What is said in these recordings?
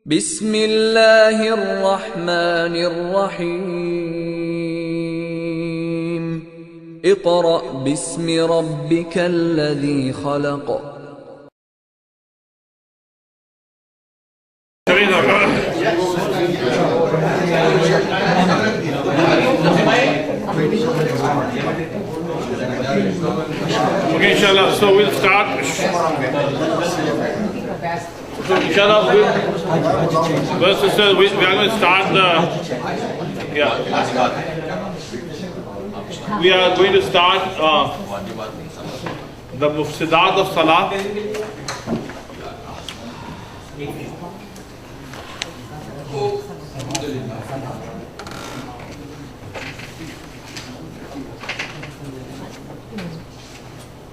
بسم الله الرحمن الرحيم اقرأ باسم ربك الذي خلق Okay, inshallah, so we'll start. So inshallah, well, sisters, we are going to start we are going to start the mufsidat of Salah.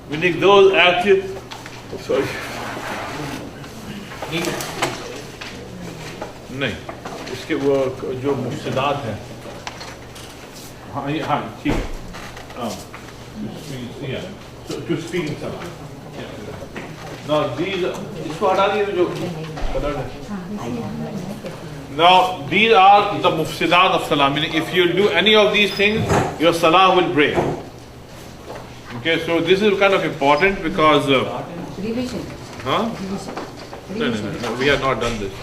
Meaning those active, sorry, नहीं, इसके वो जो मुफ्सिदात हैं, हाँ ठीक है, to speak in Salah. Now these, इसको हटा दिए जो कलर है. Now these are the mufsidat of Salah. Meaning if you do any of these things, your Salah will break. Okay, so this is kind of important because revision. Huh? No, we have not done this.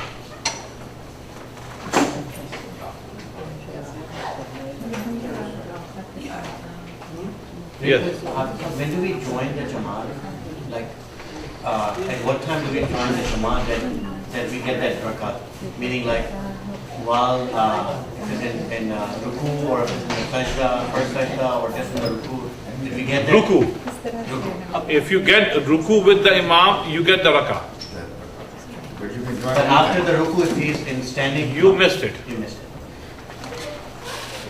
Yes. When do we join the Jama? Like, at what time do we join the Jama that we get that rakat? Meaning, like, while if it's in ruku or if it's in the sajda, first sajda, or just in the ruku, did we get that? Ruku. If you get ruku with the Imam, you get the rakah. But after the ruku, if he's in standing, You missed it. you missed it.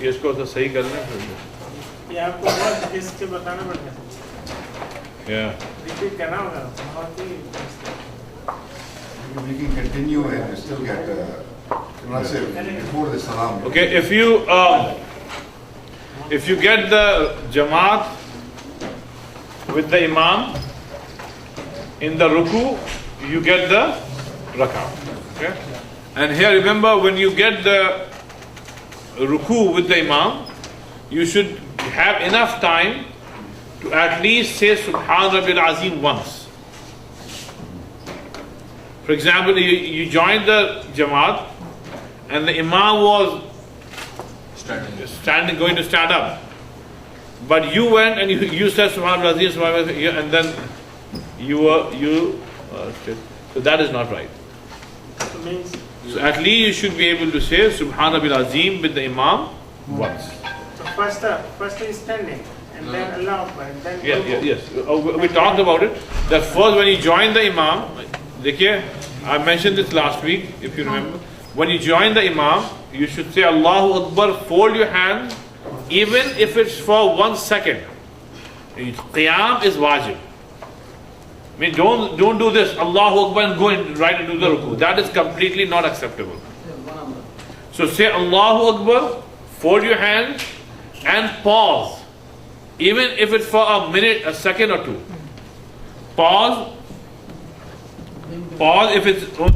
ये इसको तो सही करना है. ये आपको बहुत इससे बताना पड़ेगा. Yeah. रिपीट करना होगा. बहुत ही. We can continue and we still get before the salam. Okay, if you get the Jamaat with the Imam in the ruku, you get the rakah. Okay, and here remember, when you get the ruku with the Imam, you should have enough time to at least say Subhan Rabbil Azim once. For example, you joined the Jamaat and the Imam was going to stand up, but you went and you said Subhan Rabbil Azim, and then so that is not right. So means. So at least you should be able to say Subhan Rabbil Azim with the Imam once. So first is standing and then Allah Akbar and then. Yes. We talked about it. That first when you join the Imam, देखिए, I mentioned this last week, if you remember. When you join the Imam, you should say Allahu Akbar, fold your hands, even if it's for 1 second. Qiyam is wajib. I mean, don't do this Allahu Akbar and go and right into the ruku. That is completely not acceptable. So say Allahu Akbar, fold your hands and pause. Even if it's for a minute, a second or two. Pause if it's for a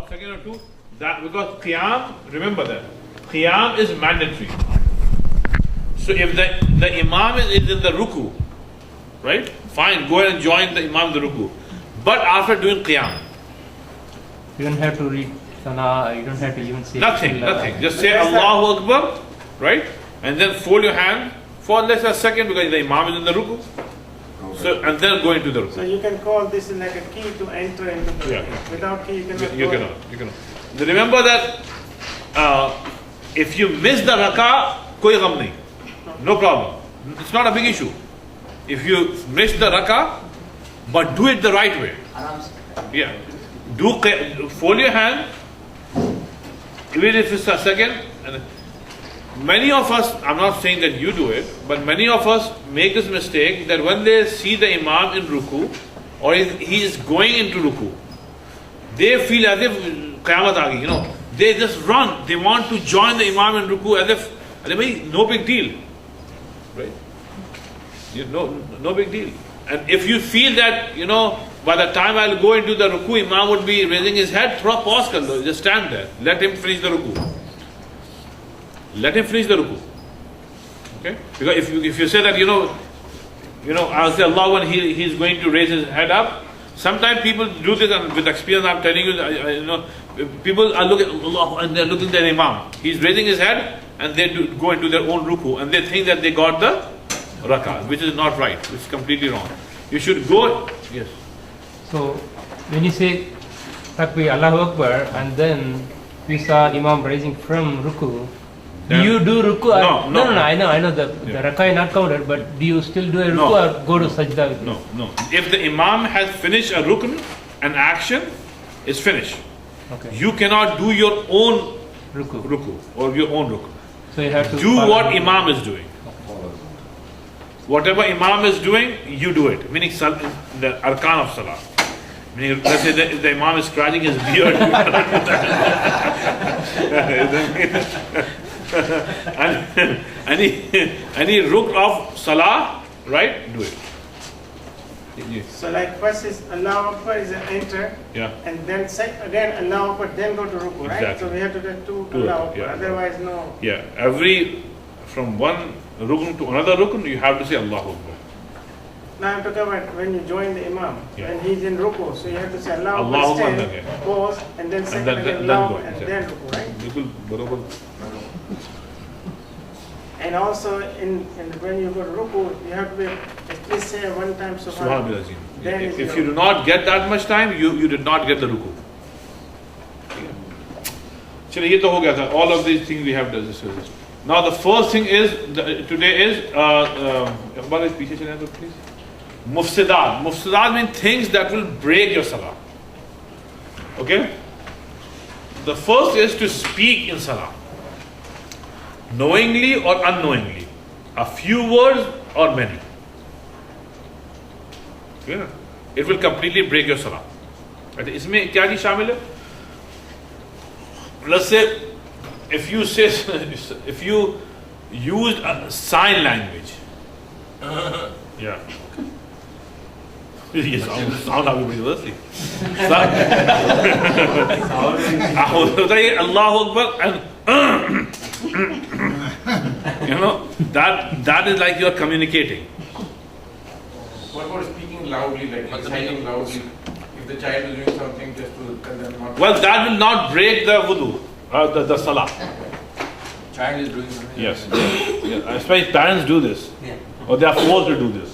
second or two. That because Qiyam, remember that Qiyam is mandatory. So if the Imam is in the ruku, right? Fine, go ahead and join the Imam in the ruku. But after doing Qiyam, you don't have to read Salah, you don't have to even say nothing. Just say Allahu Akbar, right? And then fold your hand for less than a second because the Imam is in the ruku. So and then go into the ruku. So you can call this like a key to enter into the. Yeah. Without key you cannot. You cannot. Remember that if you miss the rakah, koi gham nahi. No problem. It's not a big issue. If you miss the rakah, but do it the right way. Yeah. Fold your hand, even if it's a second. And many of us, I'm not saying that you do it, but many of us make this mistake that when they see the Imam in ruku, or he is going into ruku, they feel as if Qiyamat aa gayi, they just run. They want to join the Imam in ruku as if, no big deal. Right? No big deal. And if you feel that, by the time I'll go into the ruku, Imam would be raising his head, throw pause kar lo, just stand there. Let him finish the ruku. Let him finish the ruku. Okay? Because if you say that, I'll say Allah when he's going to raise his head up. Sometimes people do this, and with experience I'm telling you, people are looking Allah and they're looking at the Imam. He's raising his head and they go into their own ruku and they think that they got the rak'ah, which is not right. It's completely wrong. You should go. Yes. So when you say Takbir, Allahu Akbar, and then we saw Imam rising from ruku, do you do ruku? No, I know the rak'ah is not counted, but do you still do a ruku or go to sajda with No. If the Imam has finished a rukn, an action is finished. Okay. You cannot do your own ruku. or your own rukn. So you have to Do follow what him. Imam is doing. Whatever Imam is doing, you do it. Meaning the arkan of Salah. Meaning, let's say the Imam is scratching his beard. and any rukn of Salah, right? Do it. So like first is Allahu Akbar is an enter, and then again Allahu Akbar, then go to ruku, right? Exactly. So we have to do two Two Allahu Akbar, Akbar, otherwise no. Yeah, from one rukn to another rukn, you have to say Allahu Akbar. Now I'm talking about when you join the Imam, and he's in ruku, so you have to say Allahu Allahu Akbar, Akbar, stand, pause, and then second again then Allahu, go, and exactly. then ruku, right? Bilkul barobar. And also when you go to ruku, you have to be at least say one time Subhan Subhan. Azim. Then is If your- you do not get that much time, you did not get the ruku. Chalo, ye to ho gaya tha. All of these things we have done. Now the first thing is today is Iqbal, piche chale to please. Mufsidat. Mufsidat mean things that will break your salah. Okay? The first is to speak in salah, knowingly or unknowingly, a few words or many. Okay? It will completely break your salah. इसमें क्या चीज शामिल है? Let's say if you used a sign language. Yeah. ये sound अभी बड़ी जबरदस्ती. होता है अल्लाह Akbar and that is like you are communicating. What about speaking loudly, like reciting loudly? If the child is doing something, just to tell them not. Well, that will not break the wudu, the salah. Child is doing something. Yes. Especially parents do this, or they are forced to do this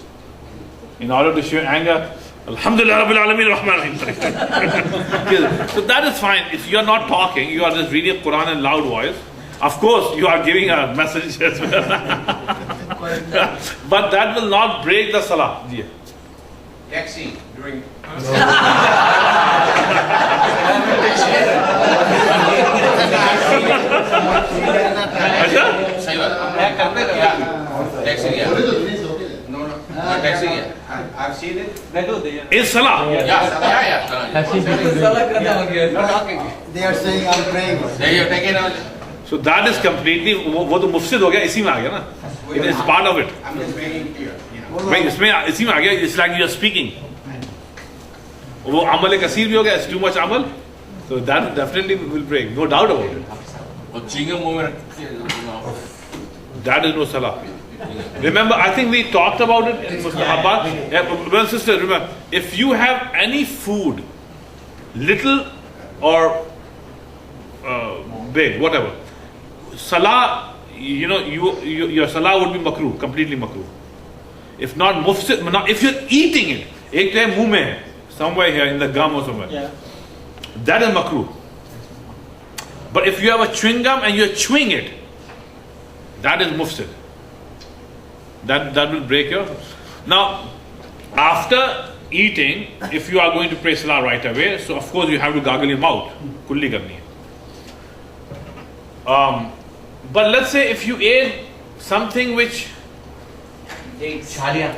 in order to show anger. Alhamdulillah Rabbil Alameen Rahman Rahim. So that is fine. If you are not talking, you are just reading Quran in loud voice. Of course, you are giving a message as well. But that will not break the salah. Yeah. Taxi during. I've seen it. Is salah? Yeah. I've seen people do it. Not talking. They are saying I'm praying. There you take it out. So that is completely, वो तो मुफ्सिद हो गया, इसी में आ गया ना. It is part of it. I'm just making it clear. भाई इसमें इसी में आ गया. It's like you are speaking. वो अमल कसीर भी हो गया. It's too much amal. So that definitely will break. No doubt about it. That is no salah. Remember, I think we talked about it in Mustahabat. Yeah, well, sister, remember, if you have any food, little or big, whatever, salah, your salah would be makruh, completely makruh. If not mufsid, if you're eating it, ek to hai muh mein hai, somewhere here in the gum or somewhere, that is makruh. But if you have a chewing gum and you're chewing it, that is mufsid. That will break your. Now, after eating, if you are going to pray salah right away, so of course you have to gargle your mouth. Kulli karni hai. But let's say if you ate something which. Chalia.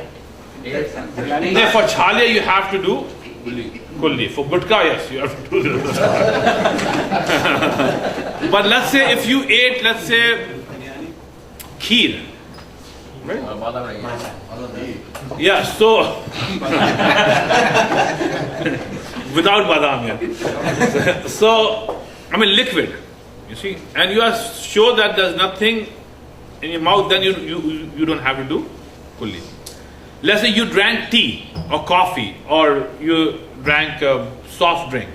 For chalia you have to do kulli. For gutka, yes, you have to do this. But let's say if you ate, let's say, kheer. Right? Yeah, so without badam, yeah. So, I mean liquid, you see, and you are sure that there's nothing in your mouth, then you don't have to do kulli. Let's say you drank tea or coffee or you drank a soft drink,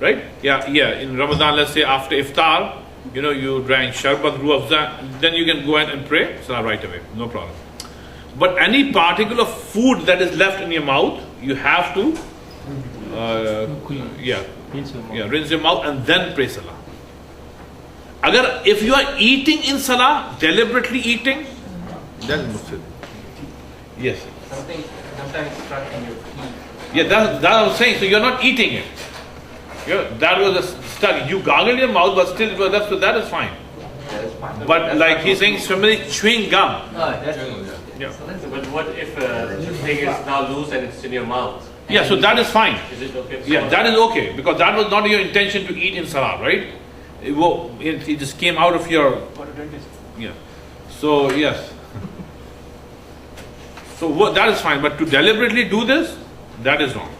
right? Yeah. In Ramadan, let's say after iftar, you drank sharbat, ruafza, then you can go ahead and pray salah right away, no problem. But any particle of food that is left in your mouth, you have to rinse your mouth and then pray salah. If you are eating in salah, deliberately eating, that is mufsid. Yes. Sometimes stuck in your teeth. Yeah, that I was saying. So you're not eating it. That was a stuck. You gargle your mouth, but still, so that is fine. But like he's saying, somebody chewing gum. Yeah. But what if the thing is now loose and it's in your mouth? Yeah, so that is fine. Is it okay? Yeah, that is okay because that was not your intention to eat in salah, right? It just came out of your. Yeah. So yes. So that is fine, but to deliberately do this, that is wrong.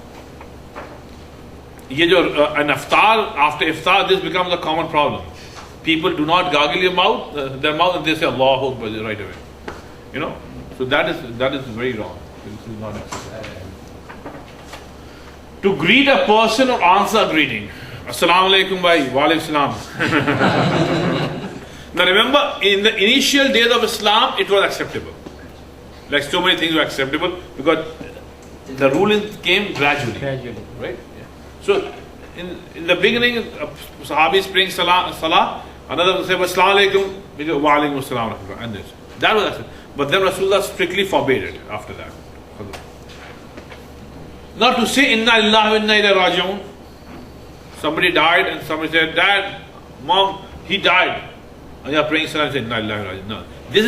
An iftar, after iftar, this becomes a common problem. People do not gargle their mouth, and they say Allahu Akbar right away. So that is very wrong. This is not acceptable. To greet a person or answer a greeting. Assalamu alaikum bhai, wa alaikum salam. Now remember, in the initial days of Islam, it was acceptable. Like so many things were acceptable because the ruling came gradually. Right? Yeah. So in the beginning, Sahabis praying salah, another will say Assalamu alaikum, wa alaikum assalam, and this. That was acceptable. But then Rasulullah strictly forbade it after that. Not to say Inna lillahi wa inna ilayhi raji'un. Somebody died and somebody said, Dad, Mom, he died. And you are praying salah and say Inna lillahi wa inna ilayhi raji'un. No. This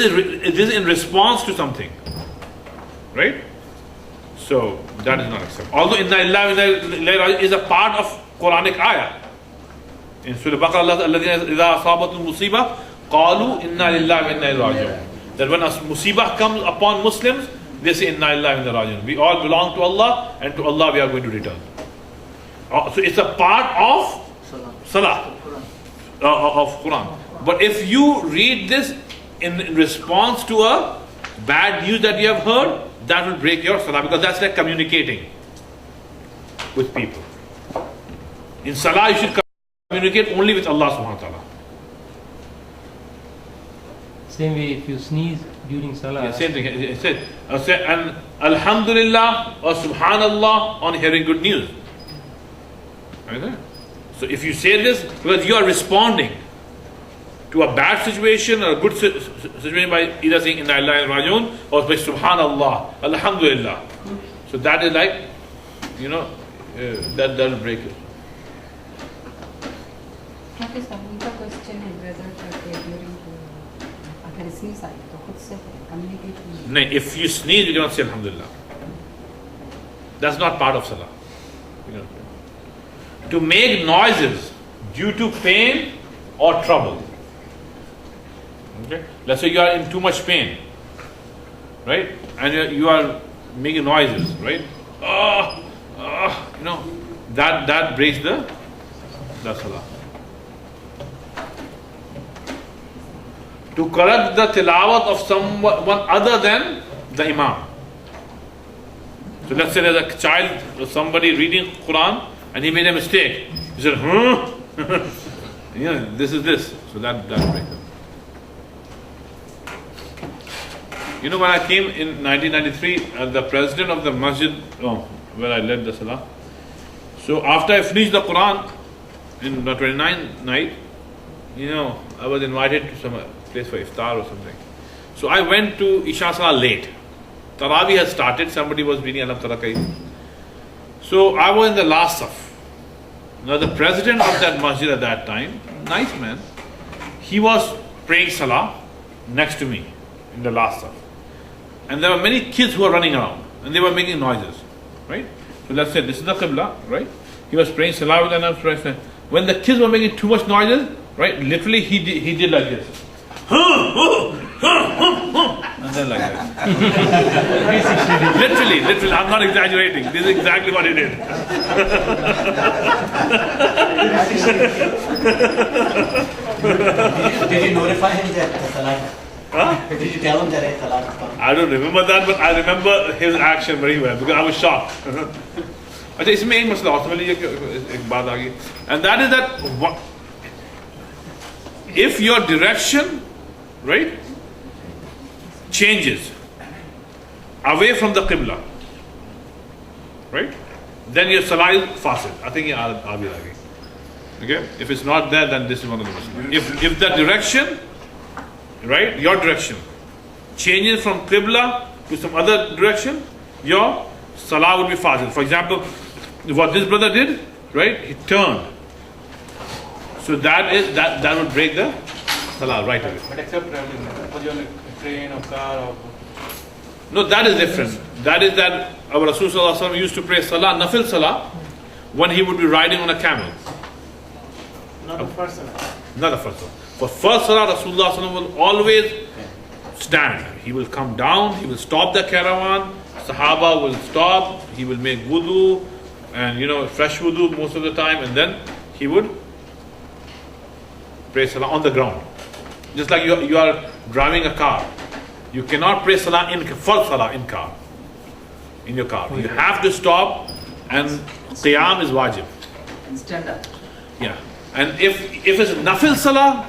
is in response to something. Right? So that is not acceptable. Although Inna lillahi wa inna ilayhi raji'un is a part of Quranic ayah. In Surah Baqarah, alladhina idha asabatum musibah qalu inna lillahi wa inna ilayhi raji'un. That when a musibah comes upon Muslims, they say inna lillahi wa inna ilayhi raji'un. We all belong to Allah, and to Allah we are going to return. So it's a part of Salah of Quran. But if you read this in response to a bad news that you have heard, that will break your Salah, because that's like communicating with people. In Salah you should communicate only with Allah subhanahu wa ta'ala. Same way if you sneeze during Salah. Yeah, same thing. It said, and Alhamdulillah or Subhanallah on hearing good news. Right? So if you say this, because you are responding to a bad situation or a good situation by either saying Inna lillahi wa inna ilayhi raji'un or by Subhanallah, Alhamdulillah. So that is like, that will break it. The question is whether during sneeze, No, if you sneeze, you cannot say Alhamdulillah. That's not part of Salah. To make noises due to pain or trouble. Okay? Let's say you are in too much pain, right? And you are making noises, right? That breaks the Salah. To correct the tilawat of someone other than the Imam. So let's say there's a child or somebody reading Quran and he made a mistake. He said, this is this. So that breaks it. When I came in 1993 as the president of the Masjid, where I led the Salah. So after I finished the Quran in the 29th night, I was invited to some place for iftar or something. So I went to Isha Salah late. Tarawih had started, somebody was reading Alam Tara Kaif. So I was in the last saf. Now the president of that masjid at that time, nice man, he was praying Salah next to me in the last saf. And there were many kids who were running around and they were making noises, right? So let's say this is the Qibla, right? He was praying Salah with an prayer. When the kids were making too much noises, right? Literally he did like this. then like that. literally, I'm not exaggerating. This is exactly what he did. Did you notify him that Salah? Huh? Did you tell him that Salah is coming? I don't remember that, but I remember his action very well because I was shocked. अच्छा इसमें एक मसला और समझ लीजिए एक बात आ गई, and that is that if your direction, right, changes away from the qibla, right, then your salah is fasid. I think I'll be like, okay. If it's not there, then this is one of the masala. If the direction, right, your direction changes from qibla to some other direction, your salah would be fasid. For example, what this brother did, right, he turned. So that would break the salah right away. But except traveling, suppose you're on a train or car or... No, that is different. That is that our Rasul Sallallahu Alaihi Wasallam used to pray salah, nafil salah, when he would be riding on a camel. Not the first salah. Not the first salah. For first salah, Rasulullah Sallallahu Alaihi Wasallam will always stand. He will come down, he will stop the caravan, Sahaba will stop, he will make wudu, and fresh wudu most of the time, and then he would pray salah on the ground. Just like you are driving a car. You cannot pray salah first salah in your car. You have to stop, and qiyam is wajib. Stand up. Yeah. And if it's nafil salah,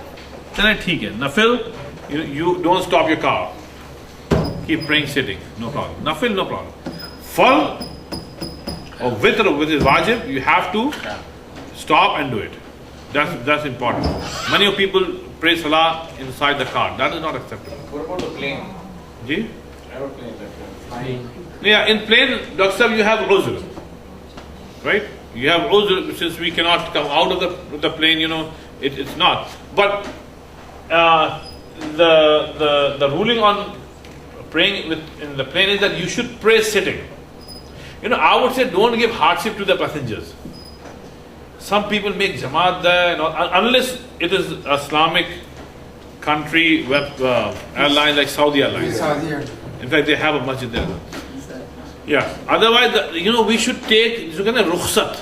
then it's okay. Nafil, you don't stop your car. Keep praying sitting, no problem. Nafil, no problem. Fal or witr, which is wajib, you have to stop and do it. That's important. Many of people pray salah inside the car. That is not acceptable. What about the plane? Ji? Aeroplane, like Yeah, in plane, Dr. Sahib, you have uzr. Right? You have uzr, since we cannot come out of the plane, it's not. But the ruling on praying in the plane is that you should pray sitting. I would say don't give hardship to the passengers. Some people make Jamaat there, unless it is Islamic country airline like Saudi Airlines. In fact, they have a masjid there. Yeah. Otherwise, we should take rukhsat.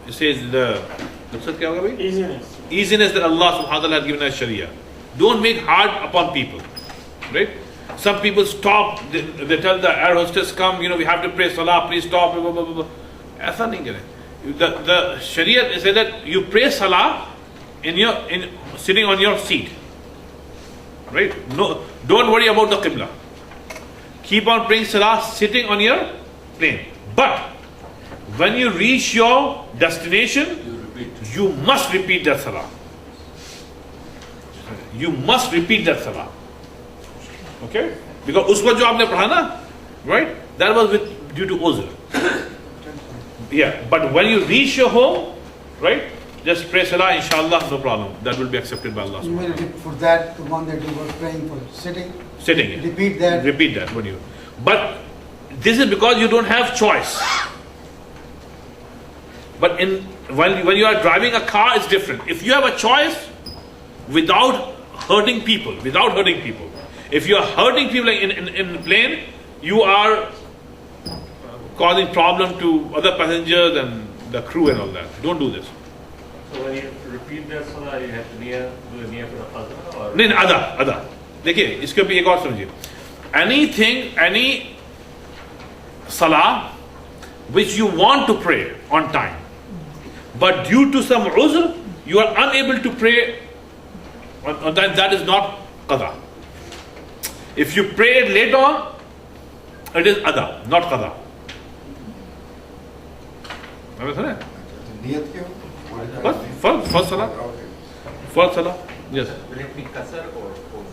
It says the rukhsat kya hoga bhai? Easiness. Easiness that Allah subhanahu wa ta'ala has given us Sharia. Don't make hard upon people. Right? Some people stop, they tell the air hostess, come, we have to pray salah, please stop. Blah, blah, blah, blah. Aisa nahi kare. The Sharia says that you pray salah sitting on your seat. Right? No, don't worry about the qibla. Keep on praying salah sitting on your plane. But when you reach your destination, you must repeat that salah. You must repeat that salah. Okay? Because uswa jo aapne padha na, right? That was due to uzr. Yeah, but when you reach your home, right? Just pray salah, inshallah, no problem. That will be accepted by Allah. You will for that, the one that you were praying for sitting. Sitting. Yeah. Repeat that. Repeat that when you. But this is because you don't have choice. But when you are driving a car, it's different. If you have a choice without hurting people. If you are hurting people like in the plane, you are causing problem to other passengers and the crew and all that. Don't do this. So when you repeat that salah, you have to do the niyyah for the other or? नहीं अदा देखिए इसके ऊपर एक और समझिए any salah which you want to pray on time but due to some uzr you are unable to pray on time, that is not qada. If you pray it later on, it is ada, not qada. Niyat kya? What? First salah? First salah? Yes. Will it be qasr or full?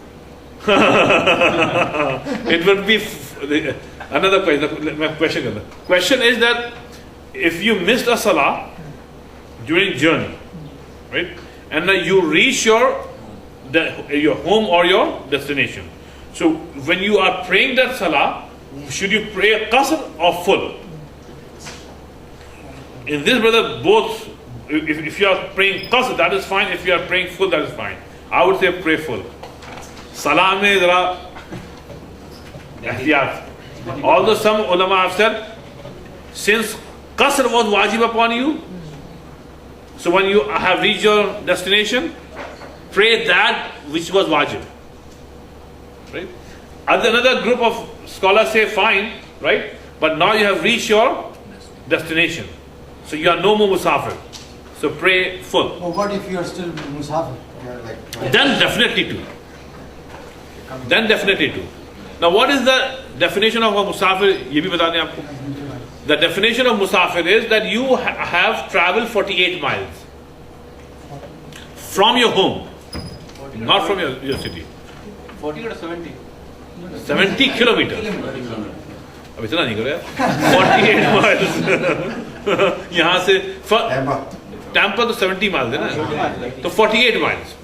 It will be another question. Question is that if you missed a salah during journey, right, and then you reach your home or your destination. So when you are praying that salah, should you pray qasr or full? In this, brother, both. If you are praying qasr, that is fine. If you are praying full, that is fine. I would say pray full. Salah mein zara Ihtiyat. Although some ulama have said, since qasr was wajib upon you, so when you have reached your destination, pray that which was wajib. Right? Another group of scholars say, fine, right? But now you have reached your destination. So you are no more musafir. So pray full. Or what if you are still musafir? Then definitely do. Then definitely do. Now what is the definition of a musafir? Ye bhi bata dein aapko. The definition of musafir is that you have traveled 48 miles from your home, not from your city. 40 or 70? 70 kilometers. अब इतना नहीं करो यार. 48 miles. यहाँ से Tampa तो 70 miles है ना. तो 48 miles.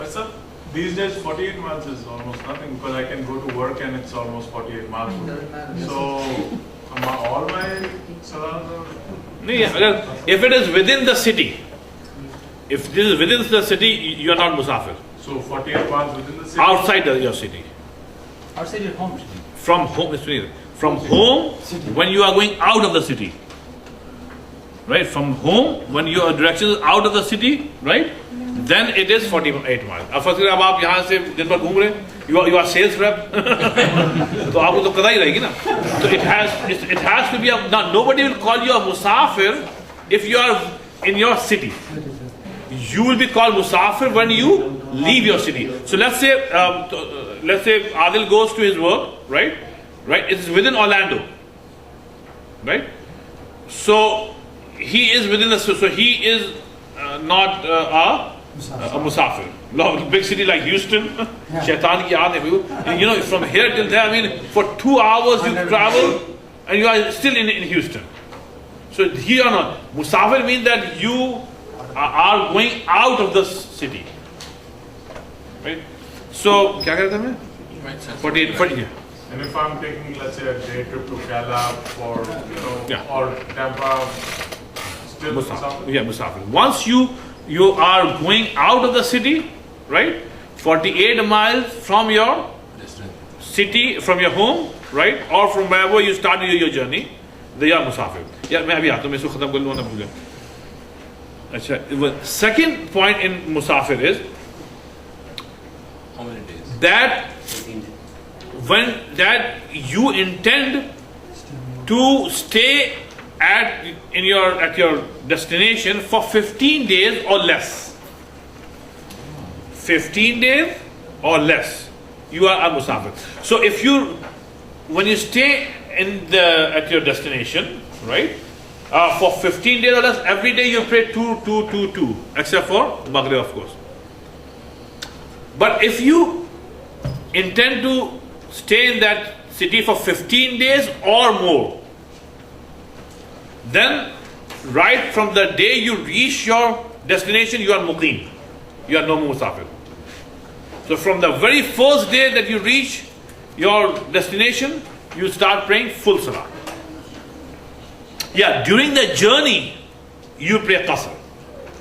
Sir, these days 48 miles is almost nothing because I can go to work and it's almost 48 miles. So, all my salahs are... If it is within the city, if this is within the city, you are not musafir. So 48 miles within the city? Outside your city. Outside your home city? From home, when you are going out of the city. Right? From home, when your direction is out of the city, right? Then it is 48 miles. Now, first, if you are you are sales rep, so it has to be now nobody will call you a musafir if you are in your city. You will be called musafir when you leave your city. So let's say Adil goes to his work, right? Right? It's within Orlando, right? So he is within the, so he is not a musafir. Big city like Houston, Shaitan ki yaad hai, you know, from here till there, I mean, for 2 hours you travel and you are still in Houston. So here or not, musafir means that you are going out of the city. Right? So, kya keh rahe the 48. And if I'm taking, let's say, a day trip to Calab or, or Tampa, still musafir? Yeah, musafir. Once you are going out of the city, right? 48 miles from your city, from your home, right? Or from wherever you started your journey, they are musafir. Yeah, मैं अभी आता हूँ, मैं इसको खत्म कर लूँगा ना भूलें. अच्छा, second point in musafir is how many days? That you intend to stay at your destination for 15 days or less. 15 days or less, you are a musafir. So when you stay at your destination, right, for 15 days or less, every day you pray 2, except for Maghrib, of course. But if you intend to stay in that city for 15 days or more, then right from the day you reach your destination, you are muqim. You are no more musafir. So from the very first day that you reach your destination, you start praying full salah. Yeah, during the journey, you pray qasr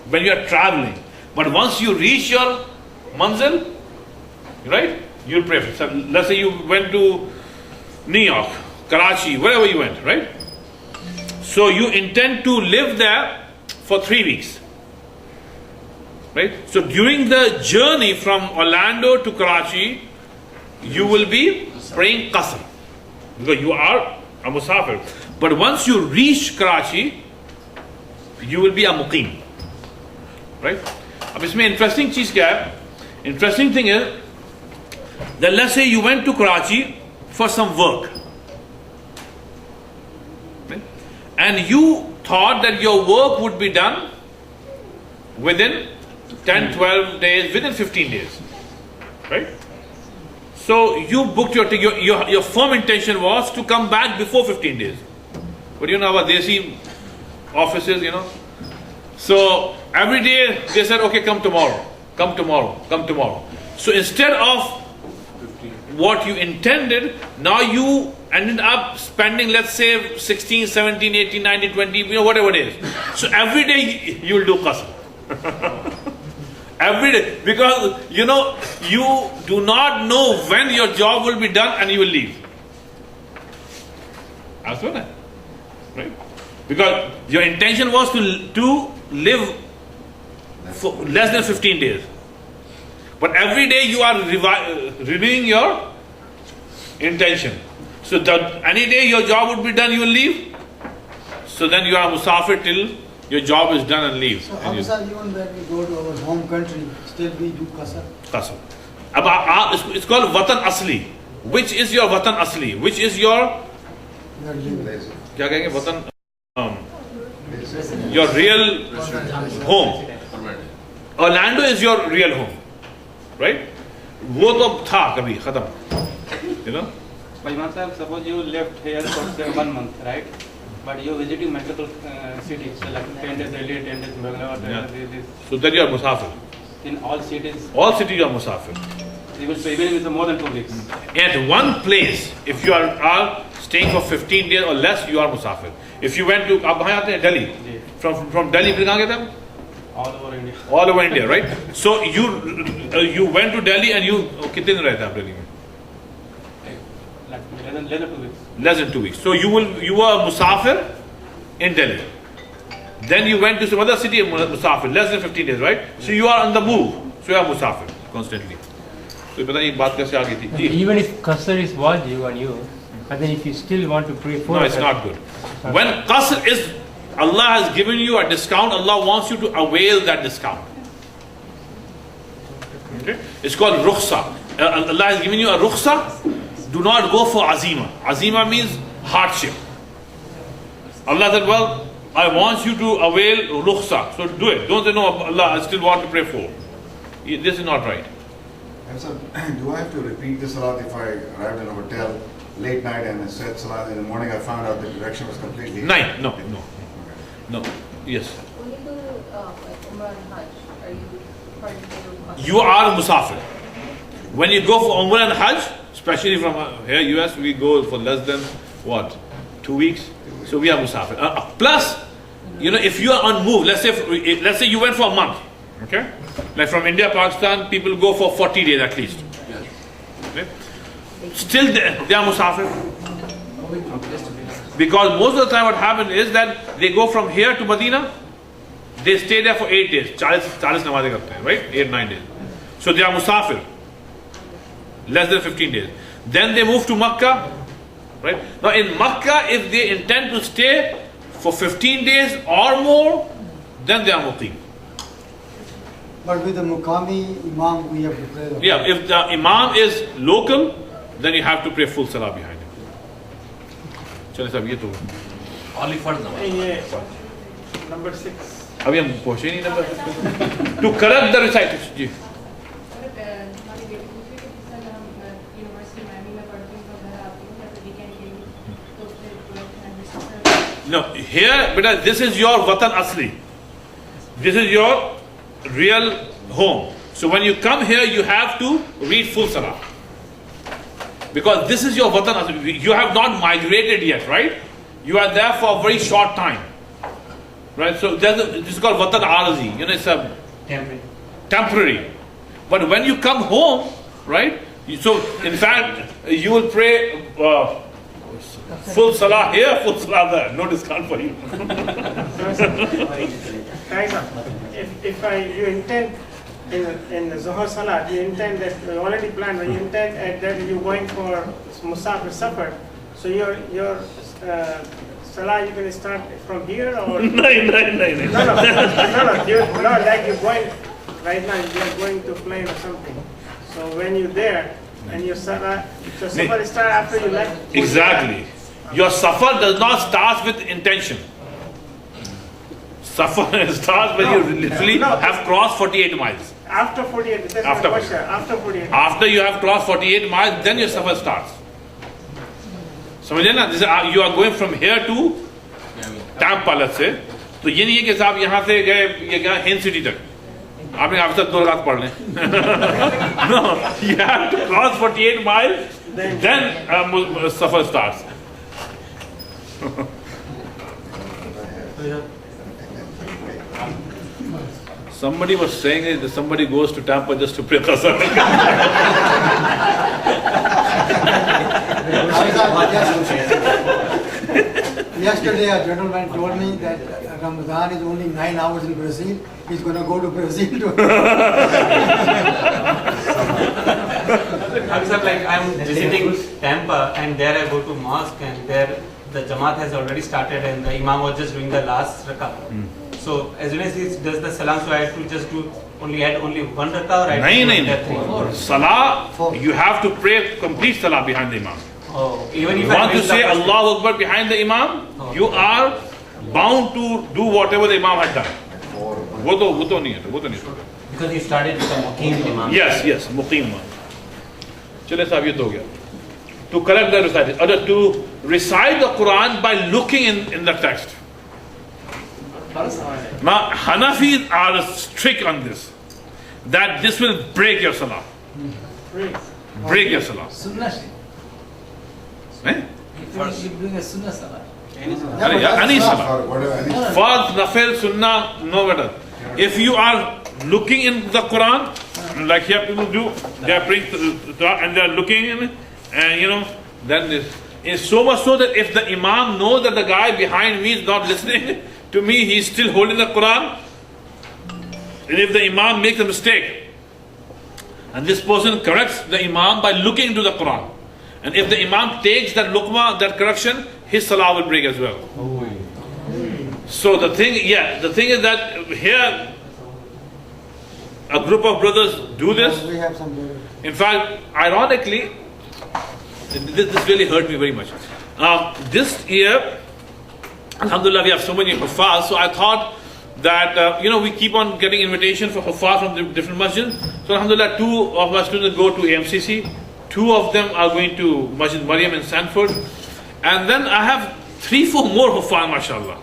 when you are traveling. But once you reach your manzil, right, you pray. So let's say you went to New York, Karachi, wherever you went, right? So you intend to live there for 3 weeks, right? So during the journey from Orlando to Karachi, you will be praying qasr because you are a musafir. But once you reach Karachi, you will be a muqim, right? अब इसमें interesting चीज क्या है? Interesting thing is that let's say you went to Karachi for some work, right? And you thought that your work would be done within 10, 12 days, within 15 days, right? So you booked your ticket, your firm intention was to come back before 15 days. But you know our Desi offices, you know. So every day they said, okay, come tomorrow. So instead of what you intended, now you ended up spending, let's say, 16, 17, 18, 19, 20, you know, whatever it is. So every day you will do qasr. Every day. Because, you know, you do not know when your job will be done and you will leave. That's what, right? Because your intention was to live for less than 15 days. But every day you are renewing your intention. So that any day your job would be done, you will leave. So then you are musafir till your job is done and leave. So Hamza, even when we go to our home country, still we do qasr? Qasr. It's called Watan Asli. Which is your Watan Asli? Which is your क्या कहेंगे वतन your real home. Orlando is your real home, right? वो तो था कभी खत्म, you know. But Imam Sahib, suppose you left here for say 1 month, right? But you visiting multiple cities, so like 10 days Delhi, 10 days Bangalore, 10 days this. So then you are musafir. In all cities. All cities you are musafir. Even if it's more than 2 weeks. At one place, if you are staying for 15 days or less, you are musafir. If you went to, आप कहाँ आते हैं? Delhi. From Delhi फिर कहाँ गए थे? All over India. All over India, right? So you went to Delhi and you कितने दिन रहे थे आप Delhi में? Less than 2 weeks. Less than 2 weeks. So you were musafir in Delhi. Then you went to some other city, musafir, less than 15 days, right? So you are on the move. So you are musafir constantly. So पता नहीं बात कैसे आ गई थी? Even if qasr is wajib on you, and then if you still want to pray for no, it's not good. When qasr is, Allah has given you a discount, Allah wants you to avail that discount. Okay? It's called rukhsa. Allah has given you a rukhsa. Do not go for azima. Azima means hardship. Allah said, well, I want you to avail rukhsa. So do it. Don't say, no, Allah, I still want to pray for. This is not right. And so, do I have to repeat the salat if I arrived in a hotel late night and I said salat in the morning? I found out the direction was completely No. Yes. Only to Umrah and Hajj. Are you part of the You are musafir. When you go for Umrah and Hajj, especially from here, US, we go for less than 2 weeks. So we are musafir. Plus, you know, if you are on move, let's say you went for a month, okay? Like from India, Pakistan, people go for 40 days at least. Okay? Still, they are musafir. Because most of the time what happens is that they go from here to Medina, they stay there for 8 days. 40 namaze karte hain, right? 8-9 days. So they are musafir. Less than 15 days. Then they move to Makkah, right? Now in Makkah, if they intend to stay for 15 days or more, then they are muqim. But with the Muqami Imam, we have to pray. Yeah, if the Imam is local, then you have to pray full salah behind him. चलिए साहब ये तो Only for the Number 6. अभी हम पहुंचे नहीं number to correct the recitation जी No, here, beta, this is your Watan Asli. This is your real home. So when you come here, you have to read full Salah. Because this is your Watan Asli. You have not migrated yet, right? You are there for a very short time. Right? So this is called Watan Arzi. You know, it's a temporary. But when you come home, right? So in fact, you will pray full salah here, full salah there. No discount for you. If you intend in the Zuhur Salah, you intend that you already planned, but you intend that you're going for Musafir Safar. So your Salah, you can start from here or? No, like you're going right now. You're going to plane or something. So when you're there and your Salah, so Safar start after you left. Exactly. Your Safar does not start with intention. Safar starts when you literally have crossed 48 miles. After 48, that's my question. After 48. After you have crossed 48 miles, then your Safar starts. समझे ना? जैसे you are going from here to Tampa, let's say. तो ये नहीं है कि साहब यहाँ से गए ये गया हिंद सिटी तक. आपने आप सब 2 रकात पढ़ लें. No, you have to cross 48 miles, then Safar starts. Somebody was saying that somebody goes to Tampa just to pray Qasr. Yesterday a gentleman told me that Ramadan is only 9 hours in Brazil. He's going to go to Brazil to Like I'm visiting Tampa and there I go to mosque and there the Jamaat has already started and the Imam was just doing the last rakah. So as soon as he does the salam, so I have to just do add only one rakah or I have to do three? Salah, you have to pray complete salah behind the Imam. Oh, even if Once you say Allahu Akbar behind the Imam, you are bound to do whatever the Imam had done. Because he started with a Muqim Imam. Yes, Muqim. Chale sahab, ye to ho gaya. To correct the recitation, or to recite the Quran by looking in the text. Now, Hanafis are strict on this, that this will break your salah. Break your salah. Sunnah. Eh? First, you bring a Sunnah salah. Any salah. Fard, Nafil, Sunnah, no matter. If you are looking in the Quran, like here people do, they are praying and they are looking in it, and then this. It's so much so that if the Imam knows that the guy behind me is not listening to me, he is still holding the Quran. And if the Imam makes a mistake, and this person corrects the Imam by looking into the Quran, and if the Imam takes that lukma, that correction, his salah will break as well. So the thing is that here a group of brothers do this. We have some brothers. In fact, ironically, this really hurt me very much. This year, alhamdulillah, we have so many huffaz, so I thought that, we keep on getting invitation for huffaz from the different masjids. So alhamdulillah, 2 of my students go to AMCC, 2 of them are going to Masjid Maryam in Sanford, and then I have 3-4 more huffaz, mashallah.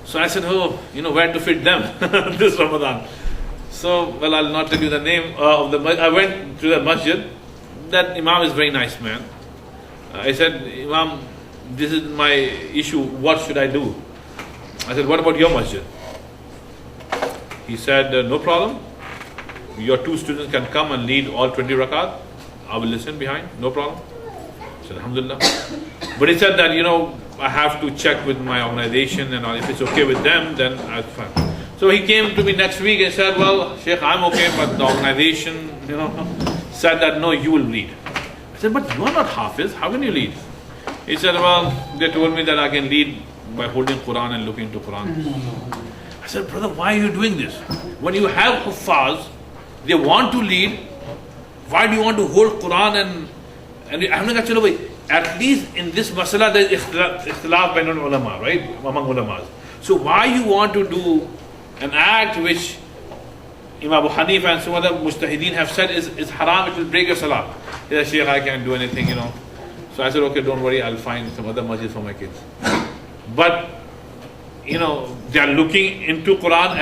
So I said, where to fit them this Ramadan. So, I'll not tell you the name of the masjid. I went to the masjid. That Imam is a very nice man. I said, Imam, this is my issue. What should I do? I said, what about your masjid? He said, no problem. Your 2 students can come and lead all 20 rakat. I will listen behind. No problem. I said, alhamdulillah. But he said that, I have to check with my organization and if it's okay with them, then I'll fine. So he came to me next week and said, well, Sheikh, I'm okay, but the organization, said that, no, you will lead. I said, but you are not Hafiz, how can you lead? He said, well, they told me that I can lead by holding Quran and looking into Quran. I said, brother, why are you doing this? When you have Huffaz, they want to lead, why do you want to hold Quran and at least in this masala there is ikhtilaf bain ulama, right? Among ulamas. So why you want to do an act which Imam Abu Hanifa and some other mujtahideen have said is haram, it will break your salah. He said, Shaykh, I can't do anything, So I said, okay, don't worry, I'll find some other masjid for my kids. But, they are looking into Quran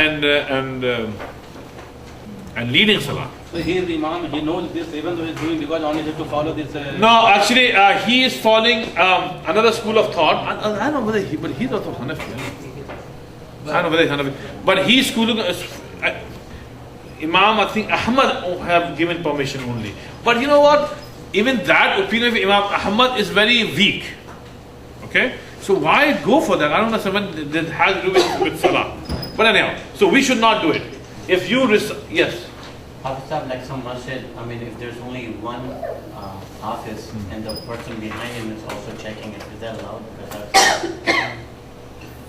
and leading salah. So he is the Imam, he knows this even though he is doing because only has to follow this. No, actually, he is following another school of thought. I don't know whether but he's also Hanafi. I don't know whether he's Hanafi. But he's schooling. Imam, I think Ahmad have given permission only. But you know what? Even that opinion of Imam Ahmad is very weak. Okay? So why go for that? I don't know something that has to do with Salah. But anyhow, so we should not do it. If you yes. Hafiz, like some masjid, if there's only one Hafiz and the person behind him is also checking it, is that allowed?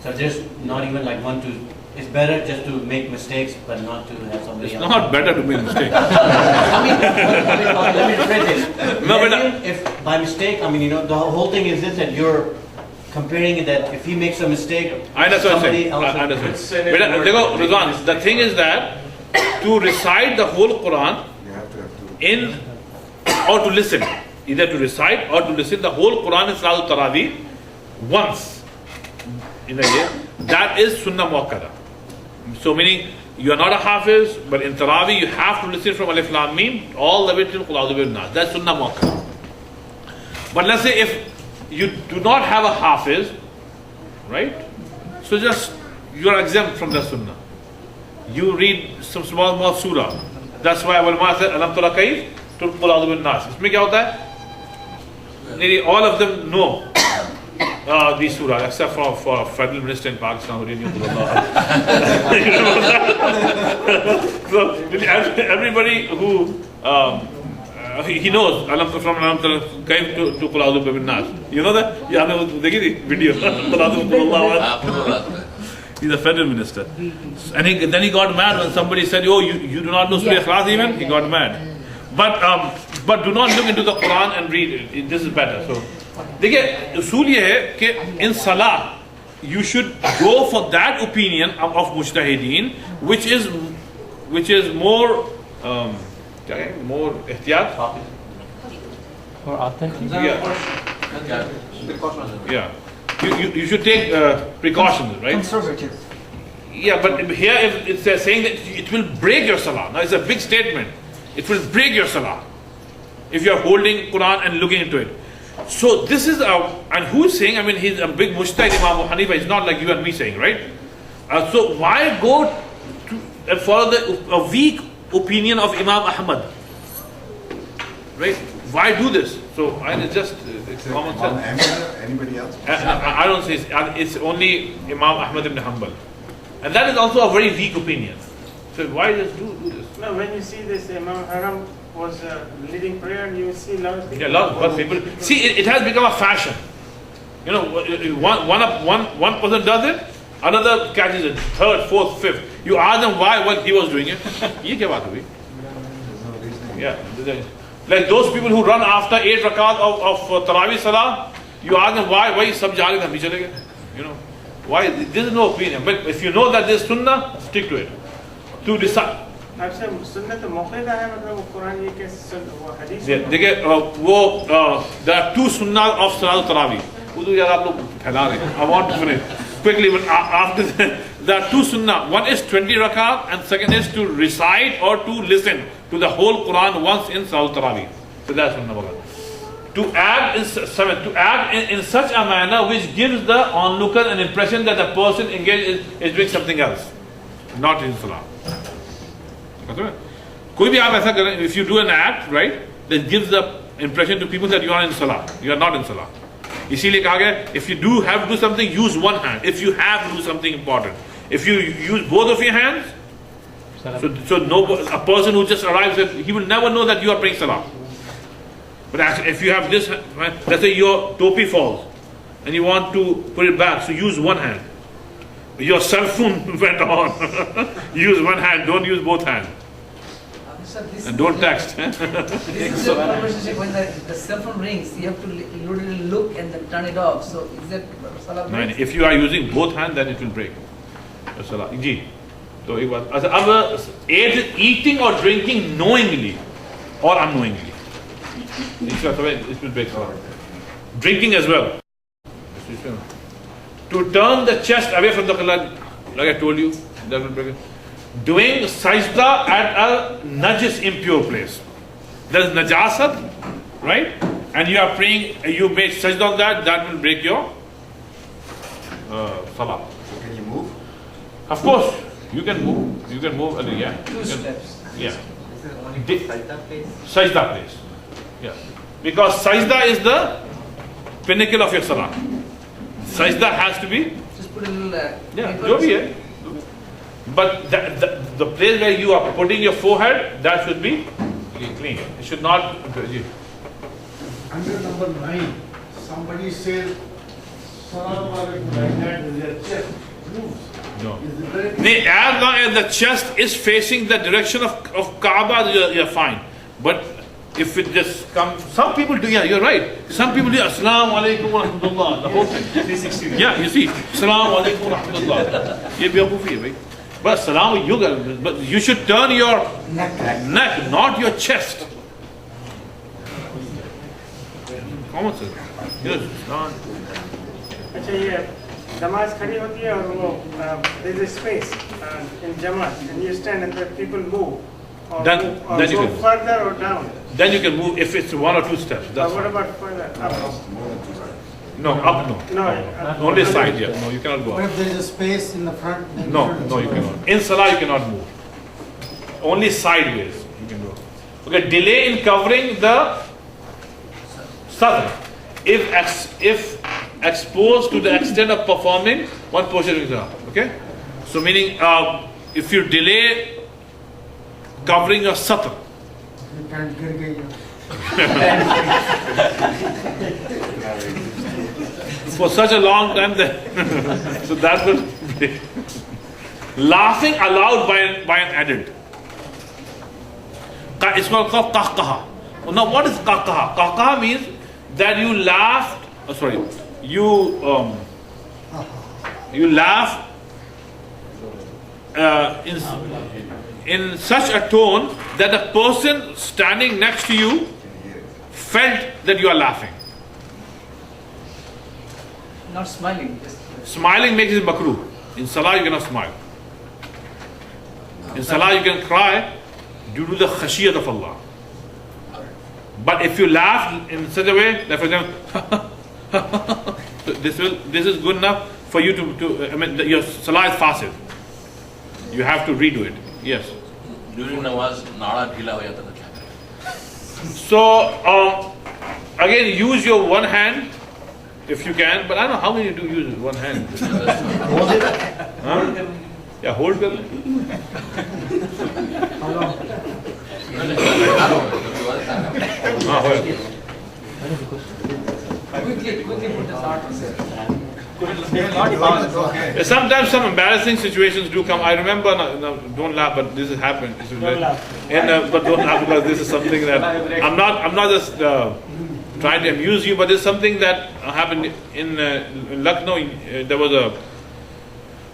So just not even like one to. It's better just to make mistakes, but not to have somebody. It's not better to make mistakes. Let me rephrase it. No, but if by mistake, the whole thing is this, that you're comparing it, that if he makes a mistake, somebody else. I understand. The thing is that to recite the whole Quran or to listen, either to recite or to listen the whole Quran in Salatul Tarawih once in a year, that is Sunnah Muakkada. So meaning you are not a Hafiz, but in Tarawih you have to listen from Alif Lam Mim all the way till Qul A'udhu Bin-Nas. That's Sunnah Muakkada. But let's say if you do not have a Hafiz, right? So just you are exempt from the Sunnah. you read some small surah. That's why ulama said, Alam tara kayf tulqul a'udhu bin nas. Isme kya hota hai? Nearly all of them know these surah, except for a federal minister in Pakistan who didn't know So everybody who he knows from Alam tara kayf tulqul a'udhu bin nas. You know that? You know the video. He's a federal minister. And then he got mad when somebody said, oh, you do not know Surah Ikhlas even? He got mad. But do not look into the Quran and read it. This is better. So, देखिए उसूल ये है कि in Salah you should go for that opinion of Mujtahideen which is more more ihtiyat, more authentic. Yeah. You should take precautions, right? Conservative. Yeah, but here if it's saying that it will break your salah. Now it's a big statement. It will break your salah if you are holding Quran and looking into it. So this is and who's saying? I mean, he's a big mujtahid, Imam Hanifa. It's not like you and me saying, right? So why go to and follow a weak opinion of Imam Ahmad? Right? Why do this? So it's just it's common sense. Anybody else? I don't say it's only Imam Ahmad ibn Hanbal, and that is also a very weak opinion. So why just do this? No, when you see this, Imam Haram was leading prayer, and you see a lot of people. Yeah, a lot of people. See, it has become a fashion. You know, one person does it, another catches it, third, fourth, fifth. You ask them why, what he was doing it. Ye kya baat hui? Yeah. Like those people who run after 8 rakat of Tarawih Salah, you ask them why sab ja rahe the, hum bhi chale gaye. You know, why? There is no opinion. But if you know that there is sunnah, stick to it. To decide. अच्छा सुन्नत मुक़य्यदा है मतलब वो कुरान ये के वो हदीस देखिए वो there are 2 sunnah of Salat Tarawih. उधर यार आप लोग फैला रहे हैं. I want to finish quickly, but after that, there are 2 sunnah. One is 20 rakat, and second is to recite or to listen to the whole Quran once in Salat Tarawih. So that's sunnah. To act in such a manner which gives the onlooker an impression that the person engaged is doing something else, not in Salah. कोई भी आप ऐसा करें, if you do an act, right, that gives the impression to people that you are in Salah. You are not in Salah. इसीलिए कहा गया, if you do have to do something, use one hand. If you have to do something important, if you use both of your hands, so a person who just arrives, he will never know that you are praying Salah. But actually, if you have this, let's say your topi falls and you want to put it back, so use one hand. Your cell phone went on. Use one hand, don't use both hands. And don't text. This is the conversation when the cell phone rings, you have to literally look and then turn it off. So is that Salah breaks? If you are using both hands, then it will break. Salah. Ji. So एक बात. अब eating or drinking knowingly or unknowingly, it will break Salah. Drinking as well. To turn the chest away from the Qibla, like I told you, that will break it. Doing sajda at a najis impure place. There is najasat, right? And you are praying, you made sajda on that will break your salah. So can you move? Of course, you can move. You can move, yeah. 2 steps. Yeah. Is there only sajda place? Sajda place. Yeah. Because sajda is the pinnacle of your salah. Sajda has to be. Just put a little. Yeah, jo bhi hai. But the place where you are putting your forehead, that should be clean. It should not. Under number 9, somebody says, Salam alaikum like that with their chest moves. No. As long as the chest is facing the direction of Kaaba, you're fine. But if it just comes, some people do, yeah, you're right. Some people do, Assalamu alaikum wa rahmatullah, the whole thing. 360. Yeah, you see, Assalamu alaikum wa rahmatullah. Ye bewakufi hai bhai. But salam, but you should turn your neck, not your chest. Common sense. Yes, not. अच्छा ये नमाज खड़ी होती है और वो there is a space in Jama and you stand and the people move or Then you go can further or down. Then you can move if it's 1 or 2 steps. That's What about further up? No, up no. No, Only side, yeah. No, you cannot go What up. if there is a space in the front? then No, shouldn't no, you go. cannot. In Salah, you cannot move. Only sideways you can go. Okay, delay in covering the sadr. If exposed to the extent of performing one portion of Salah. Okay? So meaning, if you delay covering your satr, You can't get it. for such a long time, then so that will be laughing aloud by an adult. It's called qahqaha. Now, what is qahqaha? Qahqaha means that you laughed. You laugh in such a tone that the person standing next to you felt that you are laughing. Not smiling, just Smiling makes it makruh. In Salah, you cannot smile. In Salah, you can cry due to the khashiyat of Allah. But if you laugh in such a way, that for example, this is good enough for you to your Salah is fasid. You have to redo it. Yes. During namaz, nada ढीला हो जाता था क्या? So again, use your one hand if you can. But I don't know how many do use one hand. Hold it. Huh? Yeah, hold it. quickly put the start. Sometimes some embarrassing situations do come. I remember, don't laugh, but this has happened. Don't laugh. But don't laugh because this is something that I'm not just trying to amuse you, but it's something that happened in Lucknow. There was a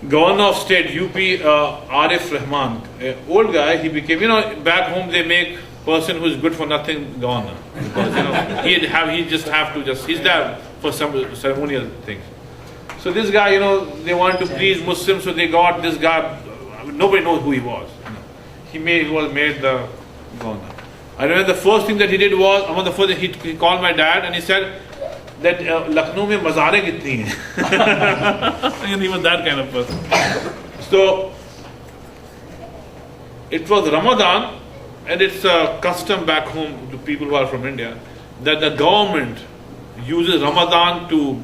governor of state, UP, Arif Rahman, old guy. He became, back home they make person who is good for nothing governor because he's there for some ceremonial things. So this guy, they wanted to please Muslims, so they got this guy. Nobody knows who he was. He was made the governor. I remember the first thing that he did was, he called my dad and he said that Lucknow mein mazare kitni hai. He was that kind of person. So it was Ramadan, and it's a custom back home to people who are from India that the government uses Ramadan to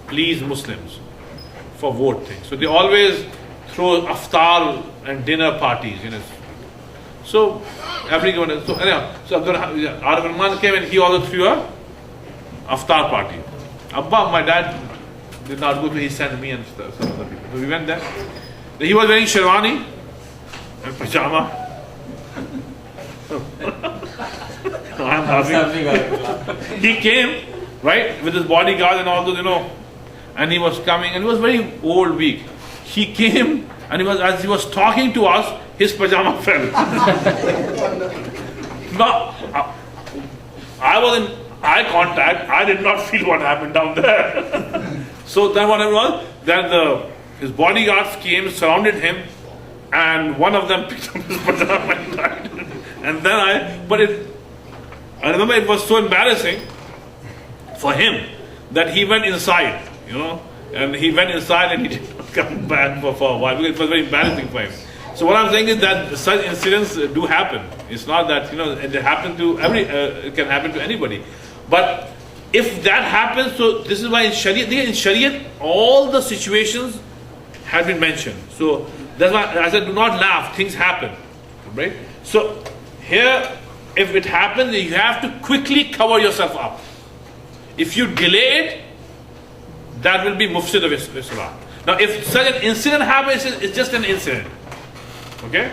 please Muslims for vote things. So they always throw iftar and dinner parties, So everyone. So anyhow, Arif Rahman came and he also threw a iftar party. Abba, my dad did not go, but he sent me and some other people. So we went there. He was wearing sherwani and pajama. I'm laughing. He came, right, with his bodyguard and all those, and he was coming, and it was very old week. He came, and as he was talking to us, his pajama fell. Now, I was in eye contact. I did not feel what happened down there. So then what happened was that his bodyguards came, surrounded him, and one of them picked up his pajama and died. And then I remember it was so embarrassing for him that he went inside, and he went inside and he did not come back for a while because it was very embarrassing for him. So what I'm saying is that such incidents do happen. It's not that, it happens to it can happen to anybody. But if that happens, so this is why in Shariat, all the situations have been mentioned. So that's why I said, do not laugh, things happen, right? So here, if it happens, you have to quickly cover yourself up. If you delay it, that will be mufsid of your salah. Now, if such an incident happens, it's just an incident. Okay?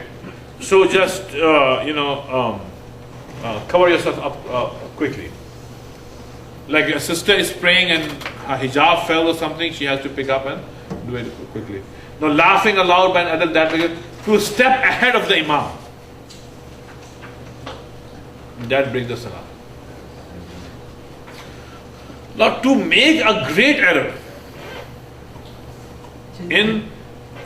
So just, cover yourself up quickly. Like your sister is praying and her hijab fell or something, she has to pick up and do it quickly. Now, laughing aloud by an adult, to step ahead of the imam. That breaks the salah. Now, to make a great error in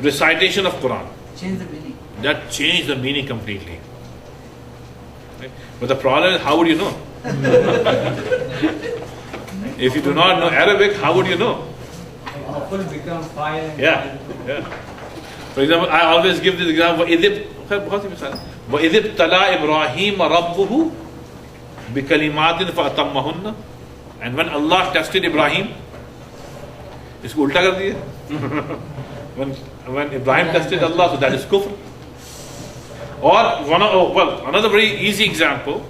recitation of Quran, Change the meaning. that changed the meaning completely. Right? But the problem is, how would you know? If you do not know Arabic, how would you know? Full become fire. Yeah, yeah. For example, I always give this example. وَإِذِ ابْتَلَى إِبْرَاهِيمَ رَبُّهُ بِكَلِمَاتٍ فَأَتَمَّهُنَّ. And when Allah tested Ibrahim, इसको उल्टा कर दिया. When Ibrahim tested Allah, so that is kufr. Or another very easy example.